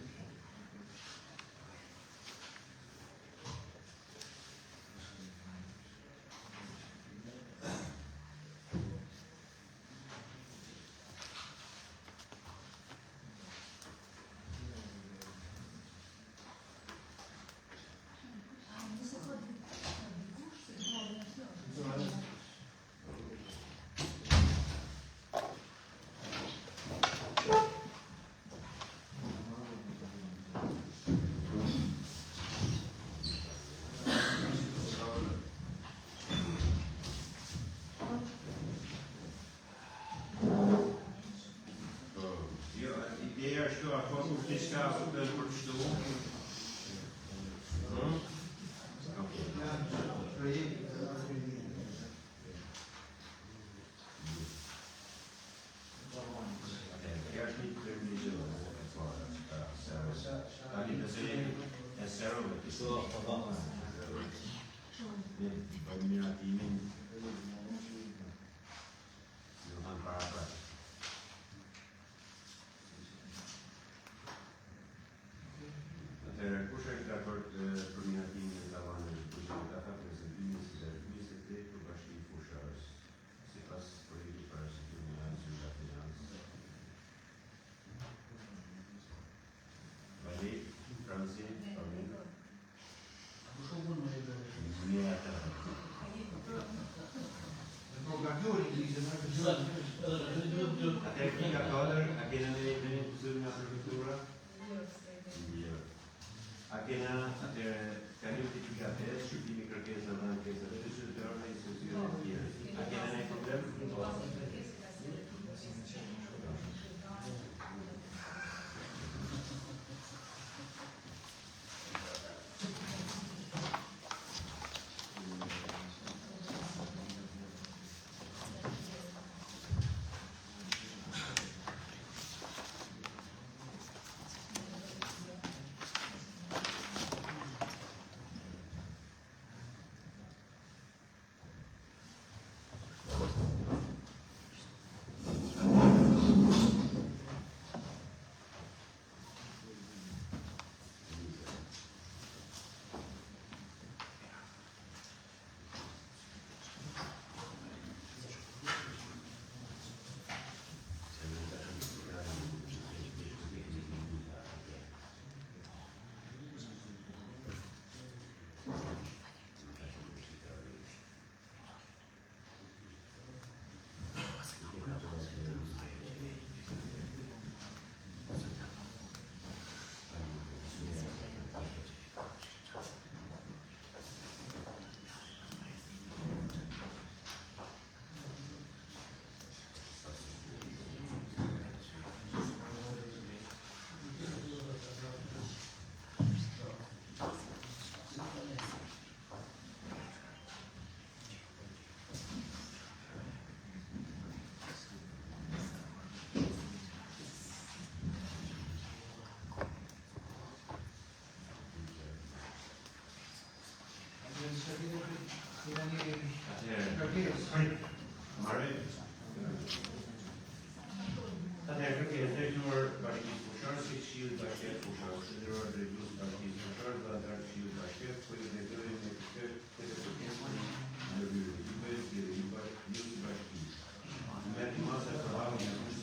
Mergi masë e përhavë një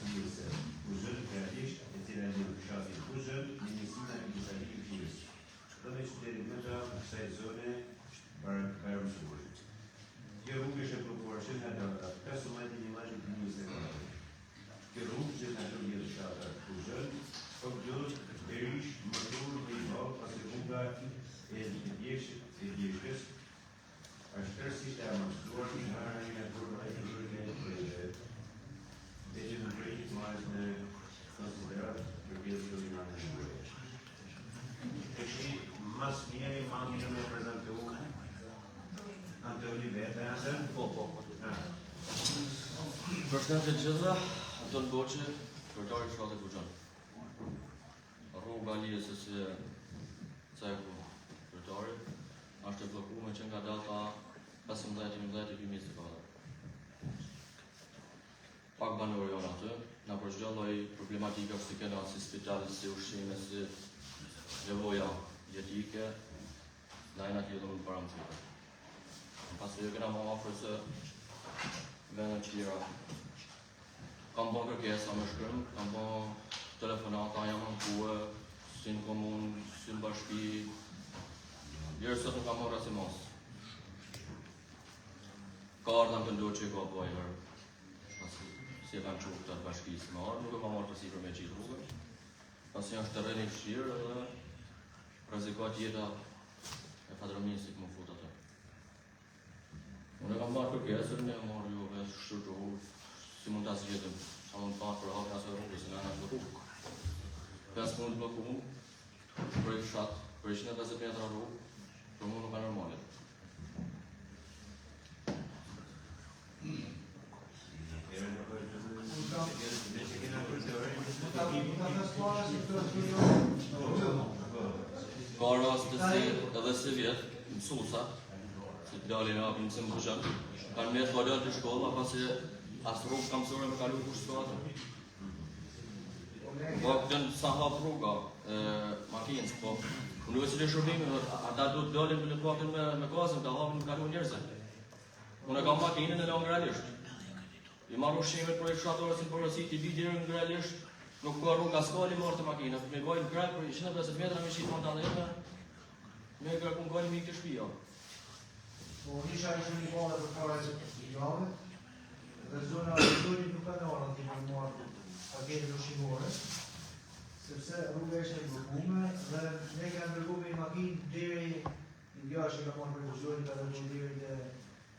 Përshëndetje të gjithëve, Anton Boçi, kryetari i fshatit Buxhan. Rruga Alijes si ceku kryetari është e bllokuar që nga data 15/11/2024. Pak banorë janë aty, na përgjalloj problematika që kena si spital, si ushqime, si nevoja jetike, na jena tjetër në parametrë. Pasi kena më afër se vende të tjera. Kam bën kërkesa me shkrim, kam bën telefonata, jam ankuar, si në komunë, si në bashki. Deri sot nuk kam marrë as mos. Ka ardhur të ndoqë ka po ai herë. Si e kanë çuar të bashkisë më ardhur, nuk e kam marrë përsipër me gjithë rrugën. Pasi është terreni i vështirë dhe rrezikohet jeta e padromisë që më fut atë. Unë kam marrë kërkesën, ne marrë ju vetë shturtu, si mund ta zgjedhim, sa mund të për hapja së rrugës, nga ana rrugë. 5 mund bllokuar, për i fshat, për 150 metra rrugë, për mua nuk ka normale. Ka raste si edhe si vjet, mësuesa, si dalin në apin se më Buxhan, kanë me të valot të shkolla, pasi as rrugë kam sore me kalu kushtuatë. Po këtën sa hap rruga, makinës, po, unë e cilë shërbimi, ata du të dalin për të me gazën, të hapin me kalu njerëzën. Unë e kam makinën e la ngralisht. I marrë ushqimet për e fshatore si porosit, i bi dirë ngralisht, nuk ka rruga s'kali marrë të makinët, me gajnë krak për 150 metra me qitë montanetme, me kërkun gajnë mikë të shpia. Po, nisha ishë një bale për fare të javët, dhe zona e zonin nuk ka nërë të më marrë paketet ushqimore, sepse rruga ishte bllokume dhe ne kanë dërguar me makinë deri në gjashtë ka marrë për zonin ka dërguar deri te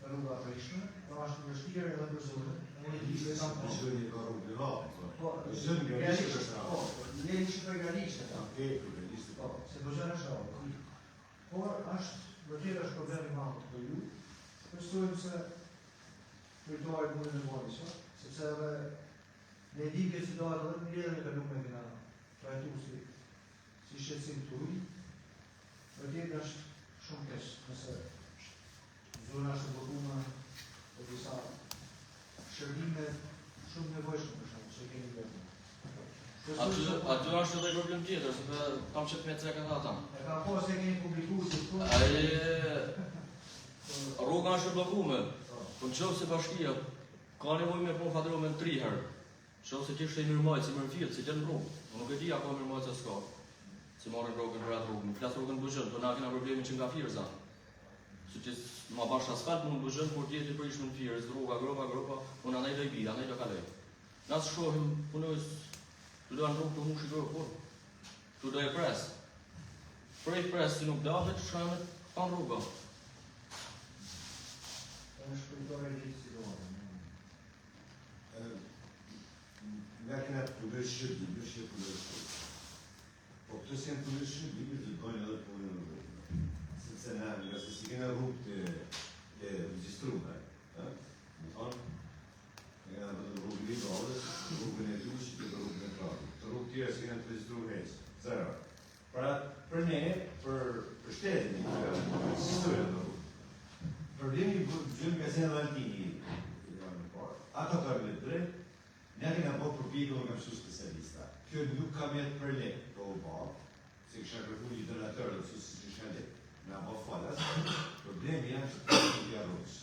rruga Prishtinë, pra është vështirë edhe për zonin. Unë di se kam Zoni ka rrugë të hapur. po, Zoni realisht është po, ne ishte për realisht. realisht. Po, se Buxhan është hapur. Por është vërtet është problem i madh për ju. Besojmë se kryetari mund të nevojë sot, sepse edhe ne dimë që situata edhe në lidhje me numrin e trajtuesi si shqetësim të ujë, vërtet është shumë keq, nëse zona është bllokuar për disa shërbime shumë nevojshme për shkak se kemi vënë. Aty është edhe problem tjetër, sepse kam qenë me cekën ata. E ka pas se kemi publikuar se këtu. Rruga është e bllokuar. Po nëse bashkia ka nevojë me punë fatërore në 3 herë. Nëse ti shë mirëmajt si mërfit, si të në rrugë. Unë nuk e di ako mirëmajt se s'ka. Si marrën rrugën për atë rrugën. Në flasë rrugën Buxhan, po na kena problemin që nga Firza. Se që ma bash asfalt mund Buxhan, por tjetër për ishme në Firz, rruga, gropa, unë anaj do i bida, anaj do kalej. Nasë shohim, punës, tu do në rrugë të mushi gropë, tu do e pres. Prej pres si nuk davet, shkamet, ka në rruga. Është kryetari i situatës. Nga kena punës shërbim, nuk është punës shërbim. Po këto si janë punës shërbim, të bëjnë edhe punën në rrugë. Sepse na, nga se si kena rrugë të regjistrume, në thonë, nga rrugën i dole, rrugën e dushit dhe rrugën e trafik. Të rrugë tjera si kena të regjistrume heqë, zero. Pra, për ne, për shtetin, për sistojnë në rrugë. Problemi gjëmë ka se në Valtini, ato ka me drejt, ne kena po përpikë në kam shu specialista. Kjo nuk kam jetë për lek, po u ba, se kësha kërku një donatër dhe su si kësha lek. Nga po falas, problemi janë që të të të arrosh.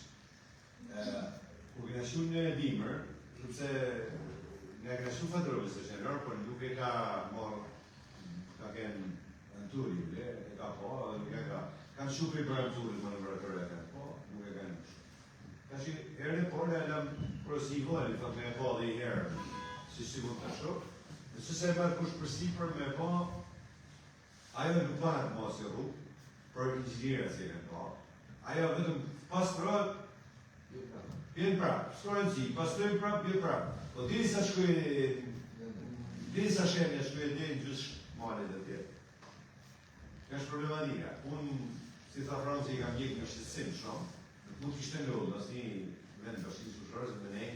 Ku kena shu në dimër, sepse nga kena shu fatërove se shenër, por nuk e ka morë, ka kenë në turin, e ka po, dhe ka kanë shu për i bërë në turin, më në vërëtërë e kanë po, nuk e kanë shu. Ka që herën e porë e lam prosigojnë, thot me e po dhe i herë, si mund të shok. Nëse se e bërë kush përsipër me e po, ajo nuk banat ma si rrugë, për ingjinierët si e kanë po. Ajo vetëm pas prap, bjen prap, s'kojnë zi, pas tojnë prap, bjen prap. Po diri sa shemja shkojnë dhe në gjysë malet dhe tjetë. Ka është problematika. Unë, si tha Franci, i kam gjekë në shqetësim shumë, në nuk ishte ndodhur asnjë vend bashkisë fushorës me ne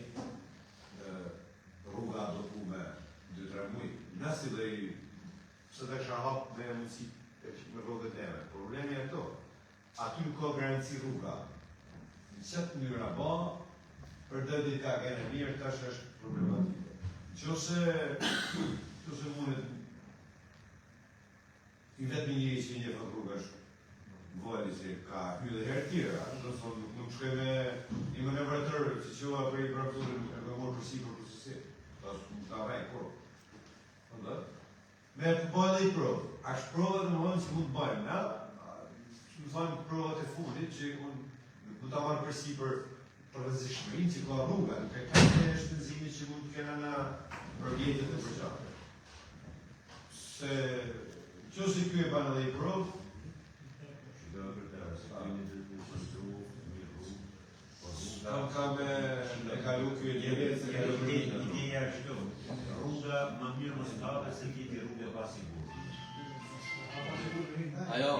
rruga do ku me 2-3 muaj. Nasi dhe pse të kisha hap me mundësi me rrugët e me. Problemi e to. Aty nuk ka garanci rruga. Në qëtë mënyra ba, për dëdi ka gene mirë, tash është problematike. Qose mundet i vetë njëri që një fat rruga është vojli se ka hyrë dhe herë tjera, do të thonë nuk shkoj me një manevrator që qoha për i prakturë nuk e ka morë përsi për përsi, pas nuk ka vaj por. Me të bëjë dhe i provë, ashtë provë në mëndë që mund të bëjmë, na? Që më thonë provat e fundit që mund të marë përsi për rëzishmërin që ka rruga, nuk e ka të shpenzimi që mund të kena në përgjetet e përgjate. Se që si kjo e banë dhe i provë, Kam me kalu kjo e njëve, ideja është rruga më mirë më stave se kiti rruga pa sigur. Ajo,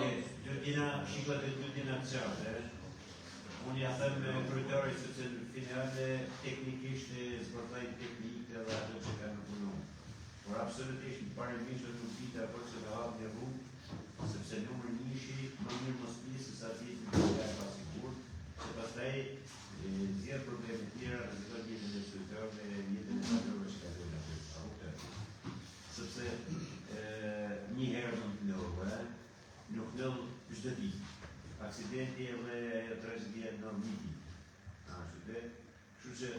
Gjëtina shiklat e gjëtina qërë, unë ja them me kryetarit sepse në finale teknikisht e zbërthajnë teknikë dhe ato që ka në punu. Por absolutisht në parimisht nuk pita për që ka hapë një rrugë, sepse numër njëshi më mirë më spisë se sa tjetë në rruga e pa sigur, që pastaj zjerë probleme tjera dhe zërë jetën e sëtërë dhe jetën e sëtërë që ka dhe në përë. Sepse një herë nuk nëllë çdo ditë. Aksidenti dhe tragedia në miti. Kështu që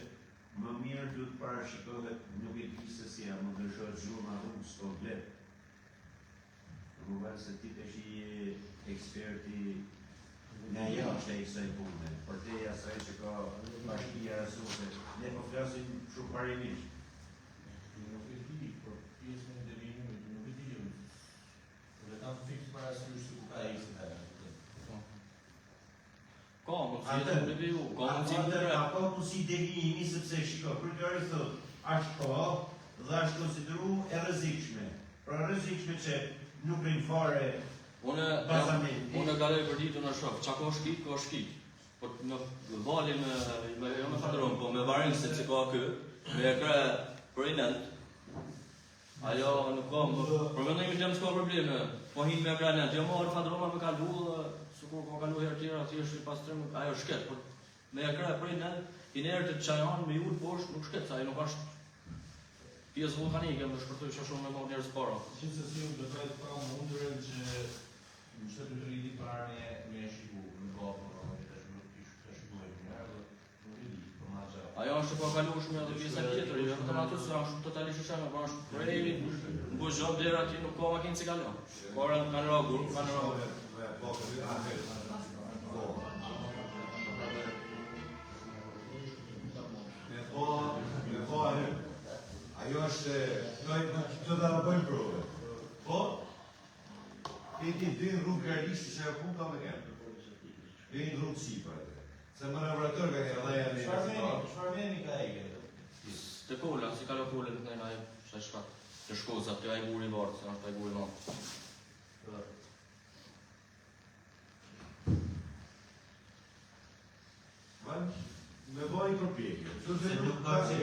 më mirë duhet parashikohet nuk e di se si a më ndryshohet zhurma rrugës komplet. Më vërë se ti të shi eksperti nga jashtë e kësaj pune, për te asaj që ka bashkia resurse, ne po flasim shumë parimisht. Nuk e di, por pjesën e delinimit nuk e di. Dhe kanë fiks parasysh se ku ka ishte ka. ka mundësi të reviju, ka mundësi të reviju. Ka mundësi delinimi sepse shiko, kryetari thotë, është ka dhe është konsideru e rrezikshme. Pra rrezikshme që nuk rinë fare bazamenti. Unë kaloj për ditë në shok, qa ka shkit. Po në valin jo me fatëron, po me varinësit që ka kë, me e kre për i nëndë. Ajo nuk ka, për mendojmë që s'ka probleme, po hinë me e kre nëndë, jo marë fatëroma me kalu dhe sukur ka kalu herë tjera, ati është i pastrim, ajo shket, por me e kre për i nëndë, i nërë të qajan me jurë poshtë nuk shket, sa ajo nuk është pjesë vulkanike, më shpërtoj që shumë me më njerës para. Qënë se si unë betoj të pra më undërën që në shtetë të rriti parë me shiku në gafë, të shiku e njërë, nuk e di, për ma gjatë. Ajo është pa kalu shumë edhe pjesa tjetër, jo vetëm ato se është totalisht shënë, po është prej në buzhon deri aty nuk ka makinë që kalon. Por kanë rrogur, kanë rrogur. Ajo është, të da në bëjmë prove. Po, këti din rrugë realisht që e punë ka me kemë. Din rrugë sipër. Se më nëvrator ka një dhaja në Shfarmeni ka e këtë? Të kolla, si kalo kollën të nëjnë ajo, që e shkat. Të shkoza, të ajë guri barë, se është ajë guri ma. Me bëjë i përpjekje. Se nuk ka që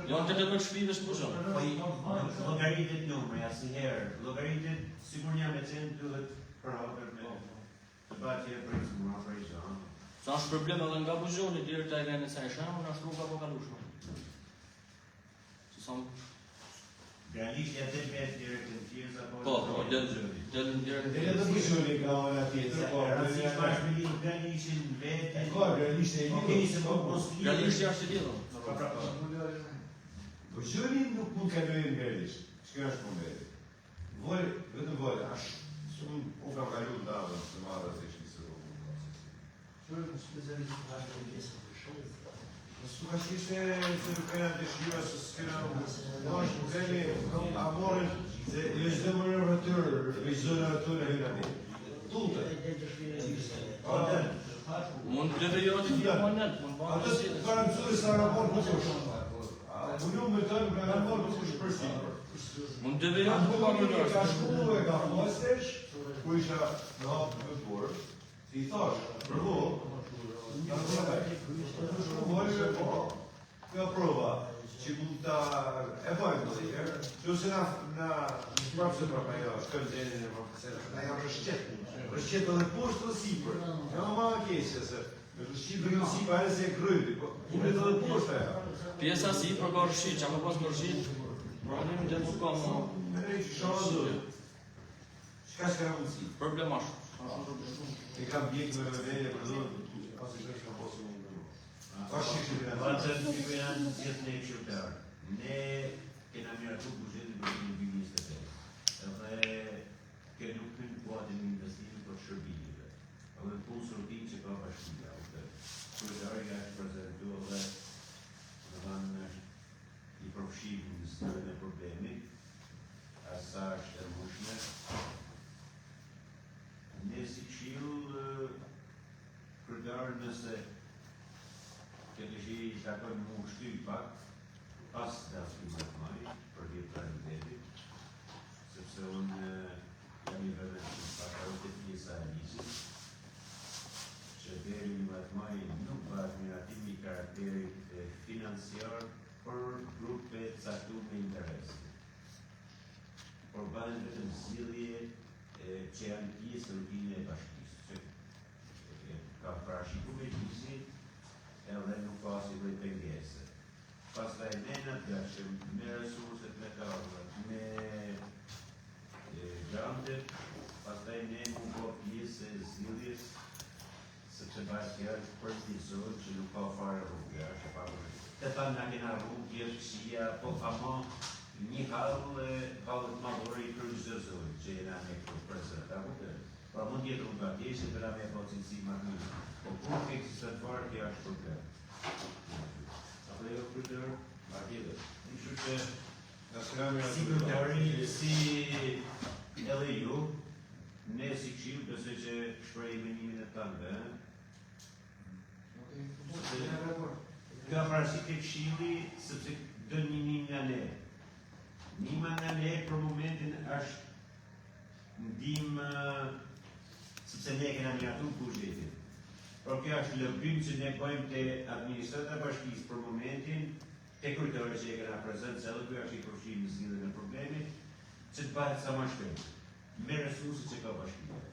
Janë të të shpive shpushon. Logaritit numri, asnjëherë. Logaritit, sigur një me qenë duhet përhapër me të batje e prisë, më afrejshë. Sa është problem edhe nga buzhoni, dirë të e gjenë sa e shemë, në është rruga po kalushme. Si sa më... Realisht ja të vetë direkt në tjerës apo... Po, delën direkt në Dhe të buzhoni ka ona tjetër, po... Realisht bashkëllim, realisht në vetë... Ka, realisht e një... Realisht jashtë të lidhën. Buzhoni nuk mund të lojnë realisht. Shkjo është problemi. Vojë, vetëm vojë, shumë u kam kalu në davën, se marrë se shkisë rrugë. Qërë në specialistë të hashtë në pjesë të shumë? Su ka shkishe se nuk kena të shkira, se s'kena është problemi, a morën, se jo çdo më në rëtër, vizionë rëtër e hina një. Tullë. Mund të revijot i të monet, mund të Atë të garancuri sa raport në kush. Unë me të nga raport në kush për sipër. Mund të vejë Atë po po pa ka shku e ka postesh, ku isha në hapë në burë, si i thash, përvo, ka në shku po, ka prova, që mund ta e bajmë të zikër, që se na prapë se prapë ajo, shkojmë të enin e profesorë, na janë rëshqet edhe poshtë dhe sipër, ja ma keqe se, me rëshqit dhe në sipër, aje se e kryti, po, unë edhe poshtë aja. Pjesa si për ka rëshqit, që ka pas më rëshqit, problemin dhe nuk ka më Shka shka mundësi? problemash. E kam bjek me veje për dhe, asë shka shka posë mundë. Ka shqishë të Vazën të janë gjithë ne këshirtar. Ne kena miratu buxhetin për 2028. Edhe ke nuk në kuatin investimin për shërbimive. Edhe punë sortim që ka bashkia. Kryetarja është prezentu edhe në dhanë i përfshirë në stërën e problemit. Asa është e mushme. Ne si këshill kryetar nëse këtë që i takon më shty pak, pas të askimit maj, për vjetrën e vetit, sepse unë jam i vërdet që pakarote pjesa e lisit, që deri në vetë maj nuk bëhet miratimi karakterit financiar për grupe caktuar me interese. Por bëhen vetëm zgjidhje që janë pjesë të rutinë e bashkisë, që ka parashikuar me lisit, edhe nuk ka si bëj pengese. Pastaj ne në të gashëm me resurset me karve, me grandet, pastaj ne nuk ka pjesë e zgjidhjes, sepse bashkja është përgjithësohet që nuk ka fare rrugë, është pa përgjithë. Të thamë na kena rrugë, këshia, po ama një hallët madhore i kryqëzojnë, që jena me këtë presër, ta vëtë. Pra mund jetë rrugë atje, që të me po cilësi ma në. Po kur të eksistet farë, kja është problem. Apo jo kryetar, ma tjetër. Kështu që si kryetari, si edhe ju, ne si këshill besoj që shpreh menimin e tanë, ka parasysh të këshilli sepse do një nim nga ne. Nima nga ne për momentin është ndihmë sepse ne kena miratu buxhetin. Por kjo është lëbim që ne bëjmë të administrata bashkisë për momentin, te kryetari që e kena prezent, se edhe kjo është i përfshirë në zgjidhjen e problemit, që të bëhet sa më shpejt, me resurset që ka bashkia.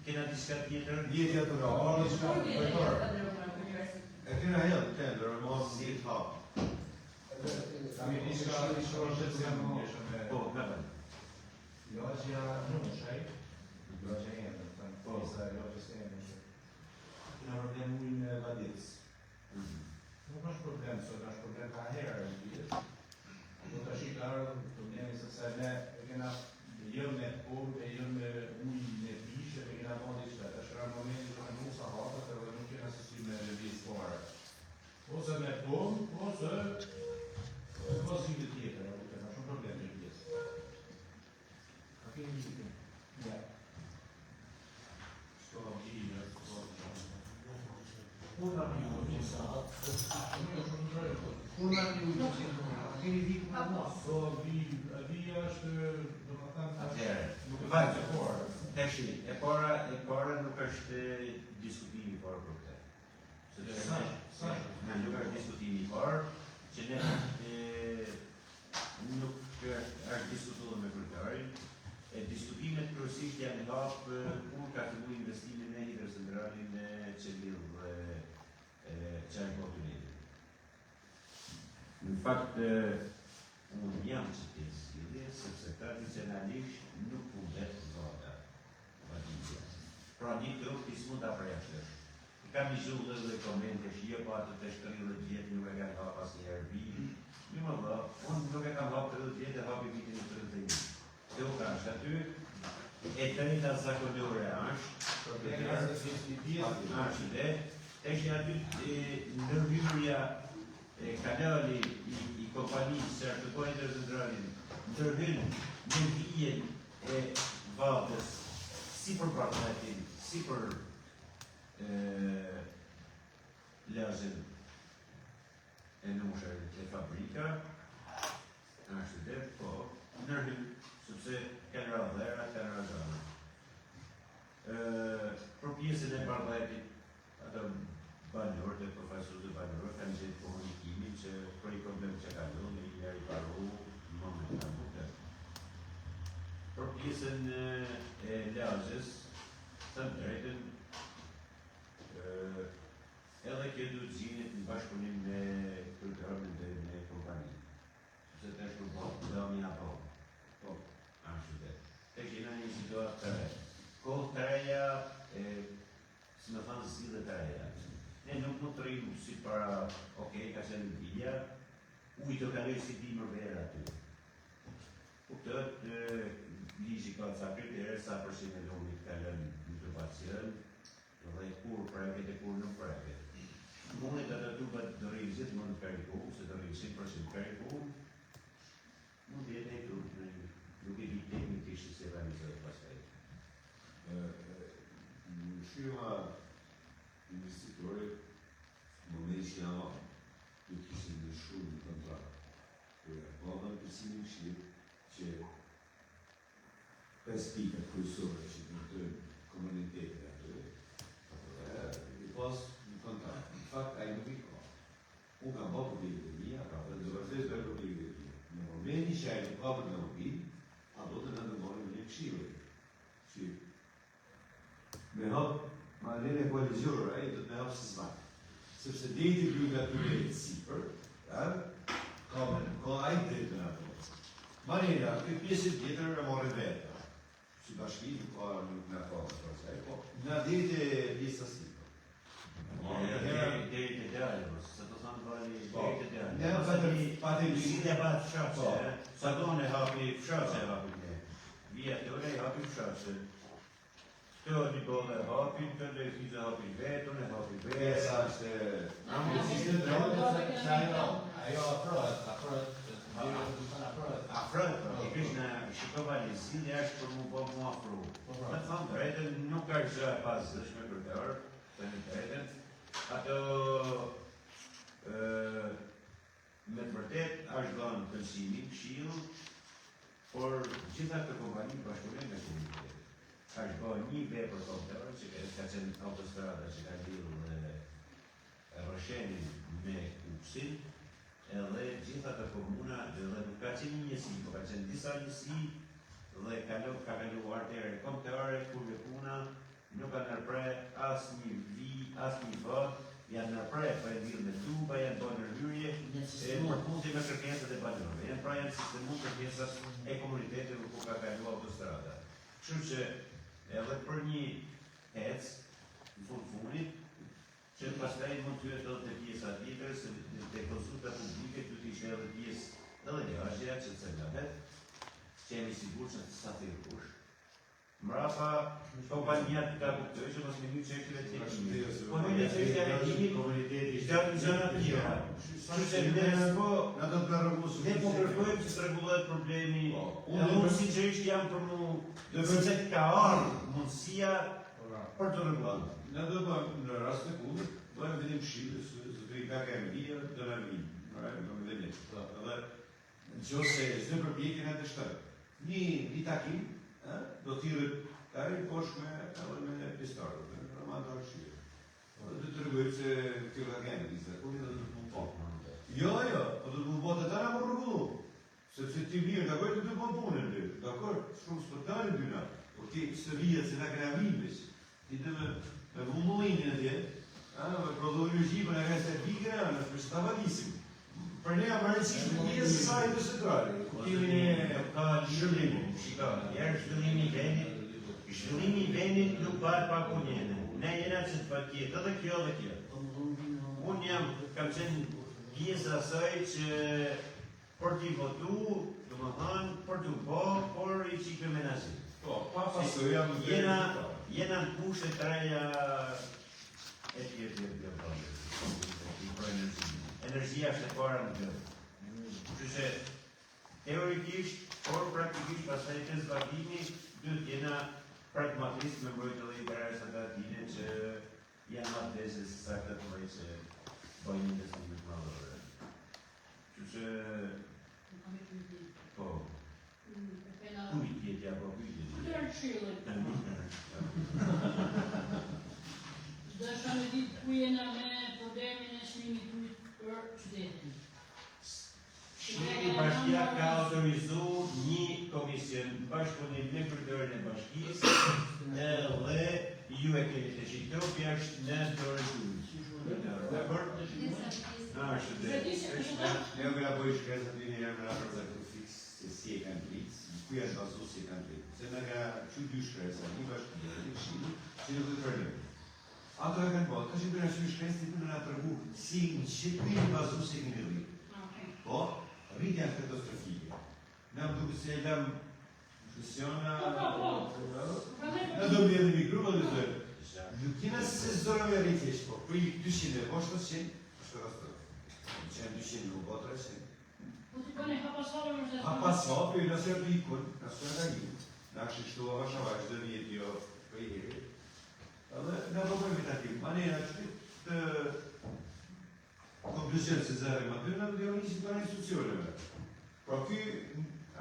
Kena diska tjetër? Vjetja të e kena helë tender, e mos si të hapë. Kami diska i shorëshet se më Po, nga bërë. Logja nuk shaj, logja e më, të në posa, logja se e më shaj. Kena problem ujnë e vaditës. Nuk është problem, sot është problem ka herë e vjetës. Do të shikarë problemi sepse ne kena jo me kohë e jo me ujë në pishë e kena bëndi që të shra në momenti që në nusa hapët edhe nuk kena se si me lëviz fare. Ose me kohë, ose si të tjetër, apo kena shumë problem në pjesë. A keni një të? Ja. Shko gjirë, Kuna mi u një saat, kuna mi u një saat, a keni vikë me mos? So, vija është, do më thëmë, Atëherë, nuk e vajtë, të porë. Tashi, e para nuk është diskutimi i parë për këtë. Sa? Nuk është diskutimi i parë, që ne nuk është diskutuar me kryetarin. Diskutimet kryesisht janë hapë kur ka filluar investimin në fakt, unë jam që të zgjidhje, sepse tradicionalisht nuk pundet vada, vaditja. Pra një të uktis mund të aprejashtësh. Kam një zhullë dhe komente shqie, po atë të shkëri dhe djetë nuk e kam hapa pas një herbi. Një më dhe, unë nuk e kam hapa 30 djetë e hapi vitin në 31. Dhe u kam shtë aty, e të një të zakonore ashtë dhe, e që aty ndërhyrja kanali i kompanisë që të pojnë të zëndralin, ndërhyrën në vijen e valdës, si për partnetin, si për lezën e nushër të fabrika, ashtë dhe, po, nërhym, sepse kanë radhera, kanë radhera. Për pjesën e bardhajtit, ato banor dhe profesorët e banor kanë gjithë komunikimin që për i problem që ka do, në i njeri paru, në moment në bukë. Për pjesën e lezës, të në drejtën, edhe kjo du të zinit në bashkëpunim me kërkërën dhe me kompani. Se të është përbohë, dhe omi apo. Po, ashtu dhe. Tek jena një situatë të re. Kohë të reja, si me thanë zi dhe të reja. Ne nuk mund të rrimë si para, okej, ka qenë në vilja, ujtë të kaloj si ti më verë aty. Po këtë, ligji ka të sa kritere, sa përshim e lomi të kalën në të pacion, dhe kur preket e kur nuk preket. Mundet atë të bëtë dërizit, mund të periku, se dërizit përshim periku, mund të jetë e trupë, nuk e di teknikisht se realizojë pasaj. Në shqyma investitorit, më me që janë të kishtë në shumë në kontratë. Po dhe në përsimin shqip që 5 pikat kërësore që të të komunitetet i pas në kontakt. Në fakt, a i nuk i ka. Unë kam ba problemet e mija, ka dhe vërtes për problemet e mija. Në momenti që a i nuk ka për në mobil, a do të në ndëmonim një këshive. Që me hap, ma në e koalizorë, a i do të me hap së zbatë. Sepse dhejti bjuga të me të sipër, ka a i dhejtë në ato. Marina, këtë pjesët tjetër e more vetë. Si bashki nuk ka nuk në ka, po në dhejtë pjesë të sipër. Deri të djallë, se të thanë bali deri të djallë. Ne pati Si të batë fshatëse, sa do në hapi fshatëse e hapi ne. Vija të ore e hapi fshatëse. Këto një bolle hapi, të në fizë hapi vetë, në hapi vetë. Sa është... Ajo afrët, Afrët, i kështë në shikova një zilë është për mu po mu afru. Në thamë të rejtën, nuk ka gjë e pas zëshme për të orë, të një të rejtën. Ato me të vërtet është dhënë përsimi, këshill, por gjitha të kompani bashkëpunim me komunitet. Është bërë një vepër kombëtare që ka qenë autostrada që ka lidhur dhe rrëshenin me Kupsin, edhe gjitha të komuna dhe nuk ka qenë një njësi, po ka qenë disa njësi dhe ka kaluar të ere kombëtare kur me puna nuk ka nërpre as një vi, as një vot, janë nërpre, pa e dhirë me tuba, janë bërë nërhyrje, për punti me kërkesat e banorëve. Janë pra janë sistemu kërkesat e komunitetet ku ka kalu autostrada. Kështu që edhe për një hec, në funit, që në pastaj mund të jetë edhe të pjesa tjetër, se të konsulta publike të të ishe edhe pjesë edhe një ashja që të cëllahet, që jemi sigur që të sa të rrush. Mrapa, kompanijat të ka kuptoj që mos me një qështjeve teknike. Po në një qështjeve teknike, shtatë në gjëna të gjëra. Që që në po kërkojmë që të regullet problemi, unë si që ishtë jam për mu, si që ka arë mundësia për të regullet. Në do në rast të kundër, dojmë vedim shqipës, zë të i ka ka e mdia, dhe në rrimë. Në me dhe një. Dhe në që se zë përpjekin e të shtarë. Një takim, do t'irët kari poshme edhe me pistarë, dhe në ma të arshirë. Dhe të rëgojtë se t'irë ka gjenë, dhe të mund po. Jo, po do të mund po të tana më rrugullu. Sepse ti mirë, dakor të të mund punën, dakor, shumë spërtanë dyna, por ti së vijet se na këna vimbis, ti të me vumullimin e tje, me prodhojnë në gjipën e ka se pikëra, në shpeshtë të avadisim. Për ne marrë si pjesë sa i dështërari. Kemi ka zhvillimin, jërë zhvillimi i vendit nuk barë pa punjene. Ne jena që të pakjet, edhe kjo dhe kjo. Unë kam qenë pjesë asaj që për t'i votu, të më thënë, për t'u po, por i qikë menazit. Po, pa pasoja më Jena në pushë të reja e tjetë energjia është e para në gjë. Që teorikisht, por praktikisht pastaj të zbatimi, duhet jena pragmatist me mbrojtë dhe i berës atë atine që janë atë desë se sa këtë të mëjë që bëjnë investimet madhore. Që po, ku i tjetja, po ku i tjetja? Të rëshilën. Dësha me ditë ku jena me problemin e shmimit ujtë për qytetin. Shqipëri Bashkia ka autorizu një komision bashkëpunim me përdorën e bashkisë dhe ju e keni të Shqipëri është në dorë tuaj. Dakor? Është dhe. Ne u graboj shkresat i një herë me raport të fiks se si e kanë dritë, ku janë bazu si e kanë dritë. Se në nga që dy shkresat, një bashkia dhe një shqipë, që nuk dhe të përgjëm. Ato e kanë botë, ka që bërë që shkresat i për në nga tërgu, si në Shqipëri një bazu si e kanë dritë. Po, rritja është katastrofike. Ne më duke se e lëm diskusiona... Në do më edhe mikro, dhe të kina se zdorove rritjesh, po, për i 200 e poshtë 100, është katastrofë. Që janë 200 nuk o 300. Po t'i bëni hapasave më zeshtë. Hapasave, i nëse të ikon, nësë të nga një. Në kështë shtu a vashavaj, dhe vjetë jo për i heri. Dhe në bëbër vitativ, manera që të konkluzion se zare ma dy, në të dihoni si të në institucioneve. Pra ky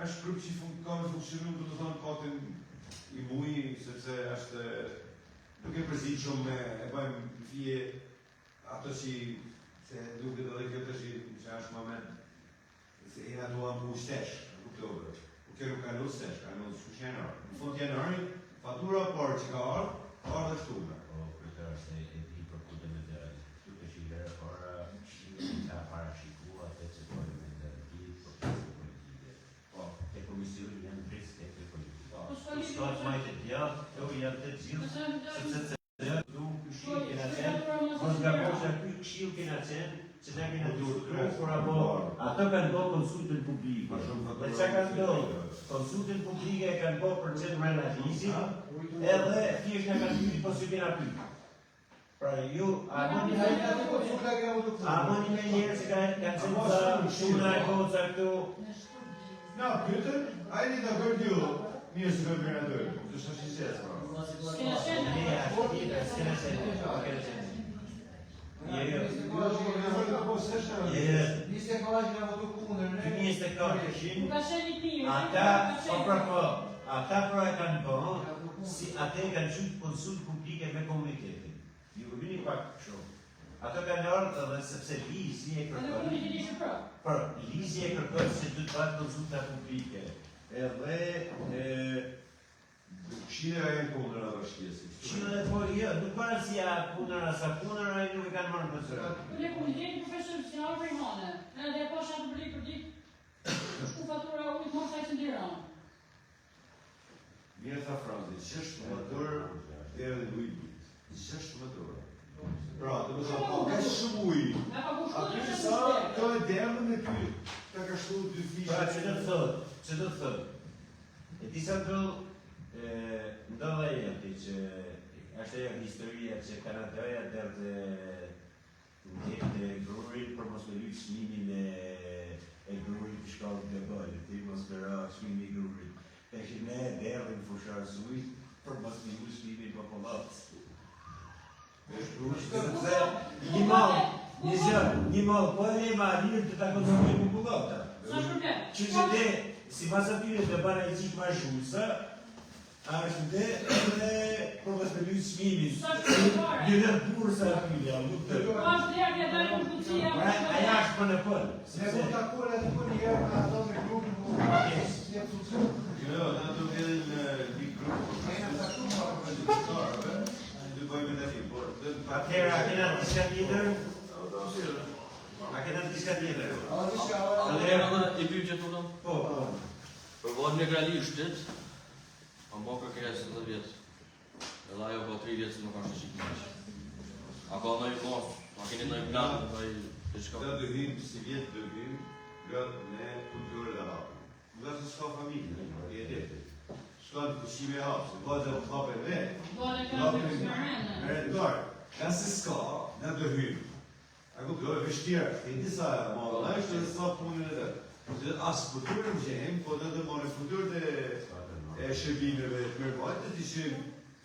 është grup që ka me funksionu, të thonë patin i mui, sepse është nuk e përzit shumë me e bëjmë në fije ato që se duke dhe kjo të që është moment se e nga duha mu stesh, në oktober. Kjo nuk ka në stesh, ka në shkush janar. Në fond janari, fatura parë që ka ardhë dhe shtume. Po, këtë është e di për këtë me dhe tu të shilere para ka parashikua atë që pojnë me dhe ti për këtë politike. Po, te komisioni janë drejtë të këtë politike. Shkojtë majtë të tjatë, jo janë të gjithë, sepse të dhe du këshilë kena qenë, mos nga posha këshilë kena qenë, që ne kena durë, por apo ato kanë bërë konsultën publike. Dhe që kanë bërë? Konsultën publike e kanë bërë për qenë mërë analizit, edhe thjesht në kanë pyti, po si kena pyti. Pra ju, a moni me njerë që kanë qenë të shuna e koca këtu? Na, pyetën, a e një të bërë dio, një së bërë në dërë, të shë shqisjes, pra. S'kena qenë. Ne, ashtë tjetër, s'kena qenë. Niste kalajnë nga votu kundër, ne? 24%, Ka qenë një pijë. ata pra e kanë bërë, si ate kanë qytë konsult publike me komunitetin. Ju kërbini pak shumë. Ato kanë ardhë dhe sepse lizi e Edhe komuniteti ishte pra. për lizi e kërkon se du të bëhet konsulta publike. Edhe Këshira e në kundër ato shqiesit. Këshilla e po, jo, nuk parë si a punër asa punër, a i nuk e kanë marrë në pësërë. Ne komuniteti profesional për imane. Edhe e pasha të bëri për ditë, shku fatura ujtë mos sajtë në Tiranë. Mirë tha frazi, 6 motor deri në ujë. 6 motor. Pra, do të thotë, ka shumë ujë. Me ka kushtu A të ky shë sa në ka derdhën me ky. Ka shtu 2 fishe. Pra, që do të thotë? E disa ndodhë, ndodhë e jeti që është e historia që Kanadoja derdhe në jetë e grurit për mos me lujtë shmimin e grurit të shkallë të bëjë, ti mos përra shmimi i grurit. E që ne derdhe në fusharë zujt për mos me lujtë shmimin popullatës. Sepse një malë po e ma lirë të ta konsumit popullata. Sa problem? Që që te, si pas atyre të bana i qikë ma shusë, është dhe edhe për mos me lujtë shmimin. Një dhe bursa atyre, nuk të... Pas dhe e dalë në kucia. Aja është për në pëllë. Ne mund të akore të për një herë në ato me grupin si e funksion. Jo, na do të në big group. Ne në taktuar, Dy bëjmë me tani, por Atëherë, a kena të shka tjetër? A kena diçka tjetër? I pyetje të tonë? Po. Përvohet me gralishtit, a më kërkesë 10 vjetë. Edhe ajo ka 3 vjetë se nuk është shqip maqë. A ka në i mos, a keni në i plan, në i diçka? Nga të hymë, si vjetë të hymë, nga me kulturë dhe hapë. Nga se s'ka familje, i e detë. S'ka në pushime hapë, se ba dhe më hapë e nga se s'ka, nga të hymë. A kuptoj, vështirë, e disa ma është dhe sa punën e dhe. Asë kulturë në gjemë, po dhe dhe marë kulturë e shërbimeve të mërmajtë, të ishim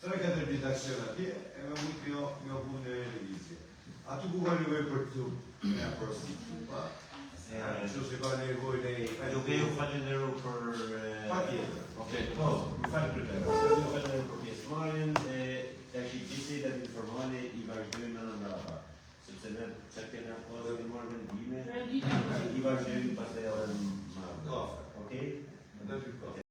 3-4 ditë aksion atje, e me mujtë mjo punë e televizje. Atu ku ka nevoj për të me prostitu, pa? Që se ka nevoj në Duke ju falenderu për... pa tjetër. Okej. Po, më falë për të.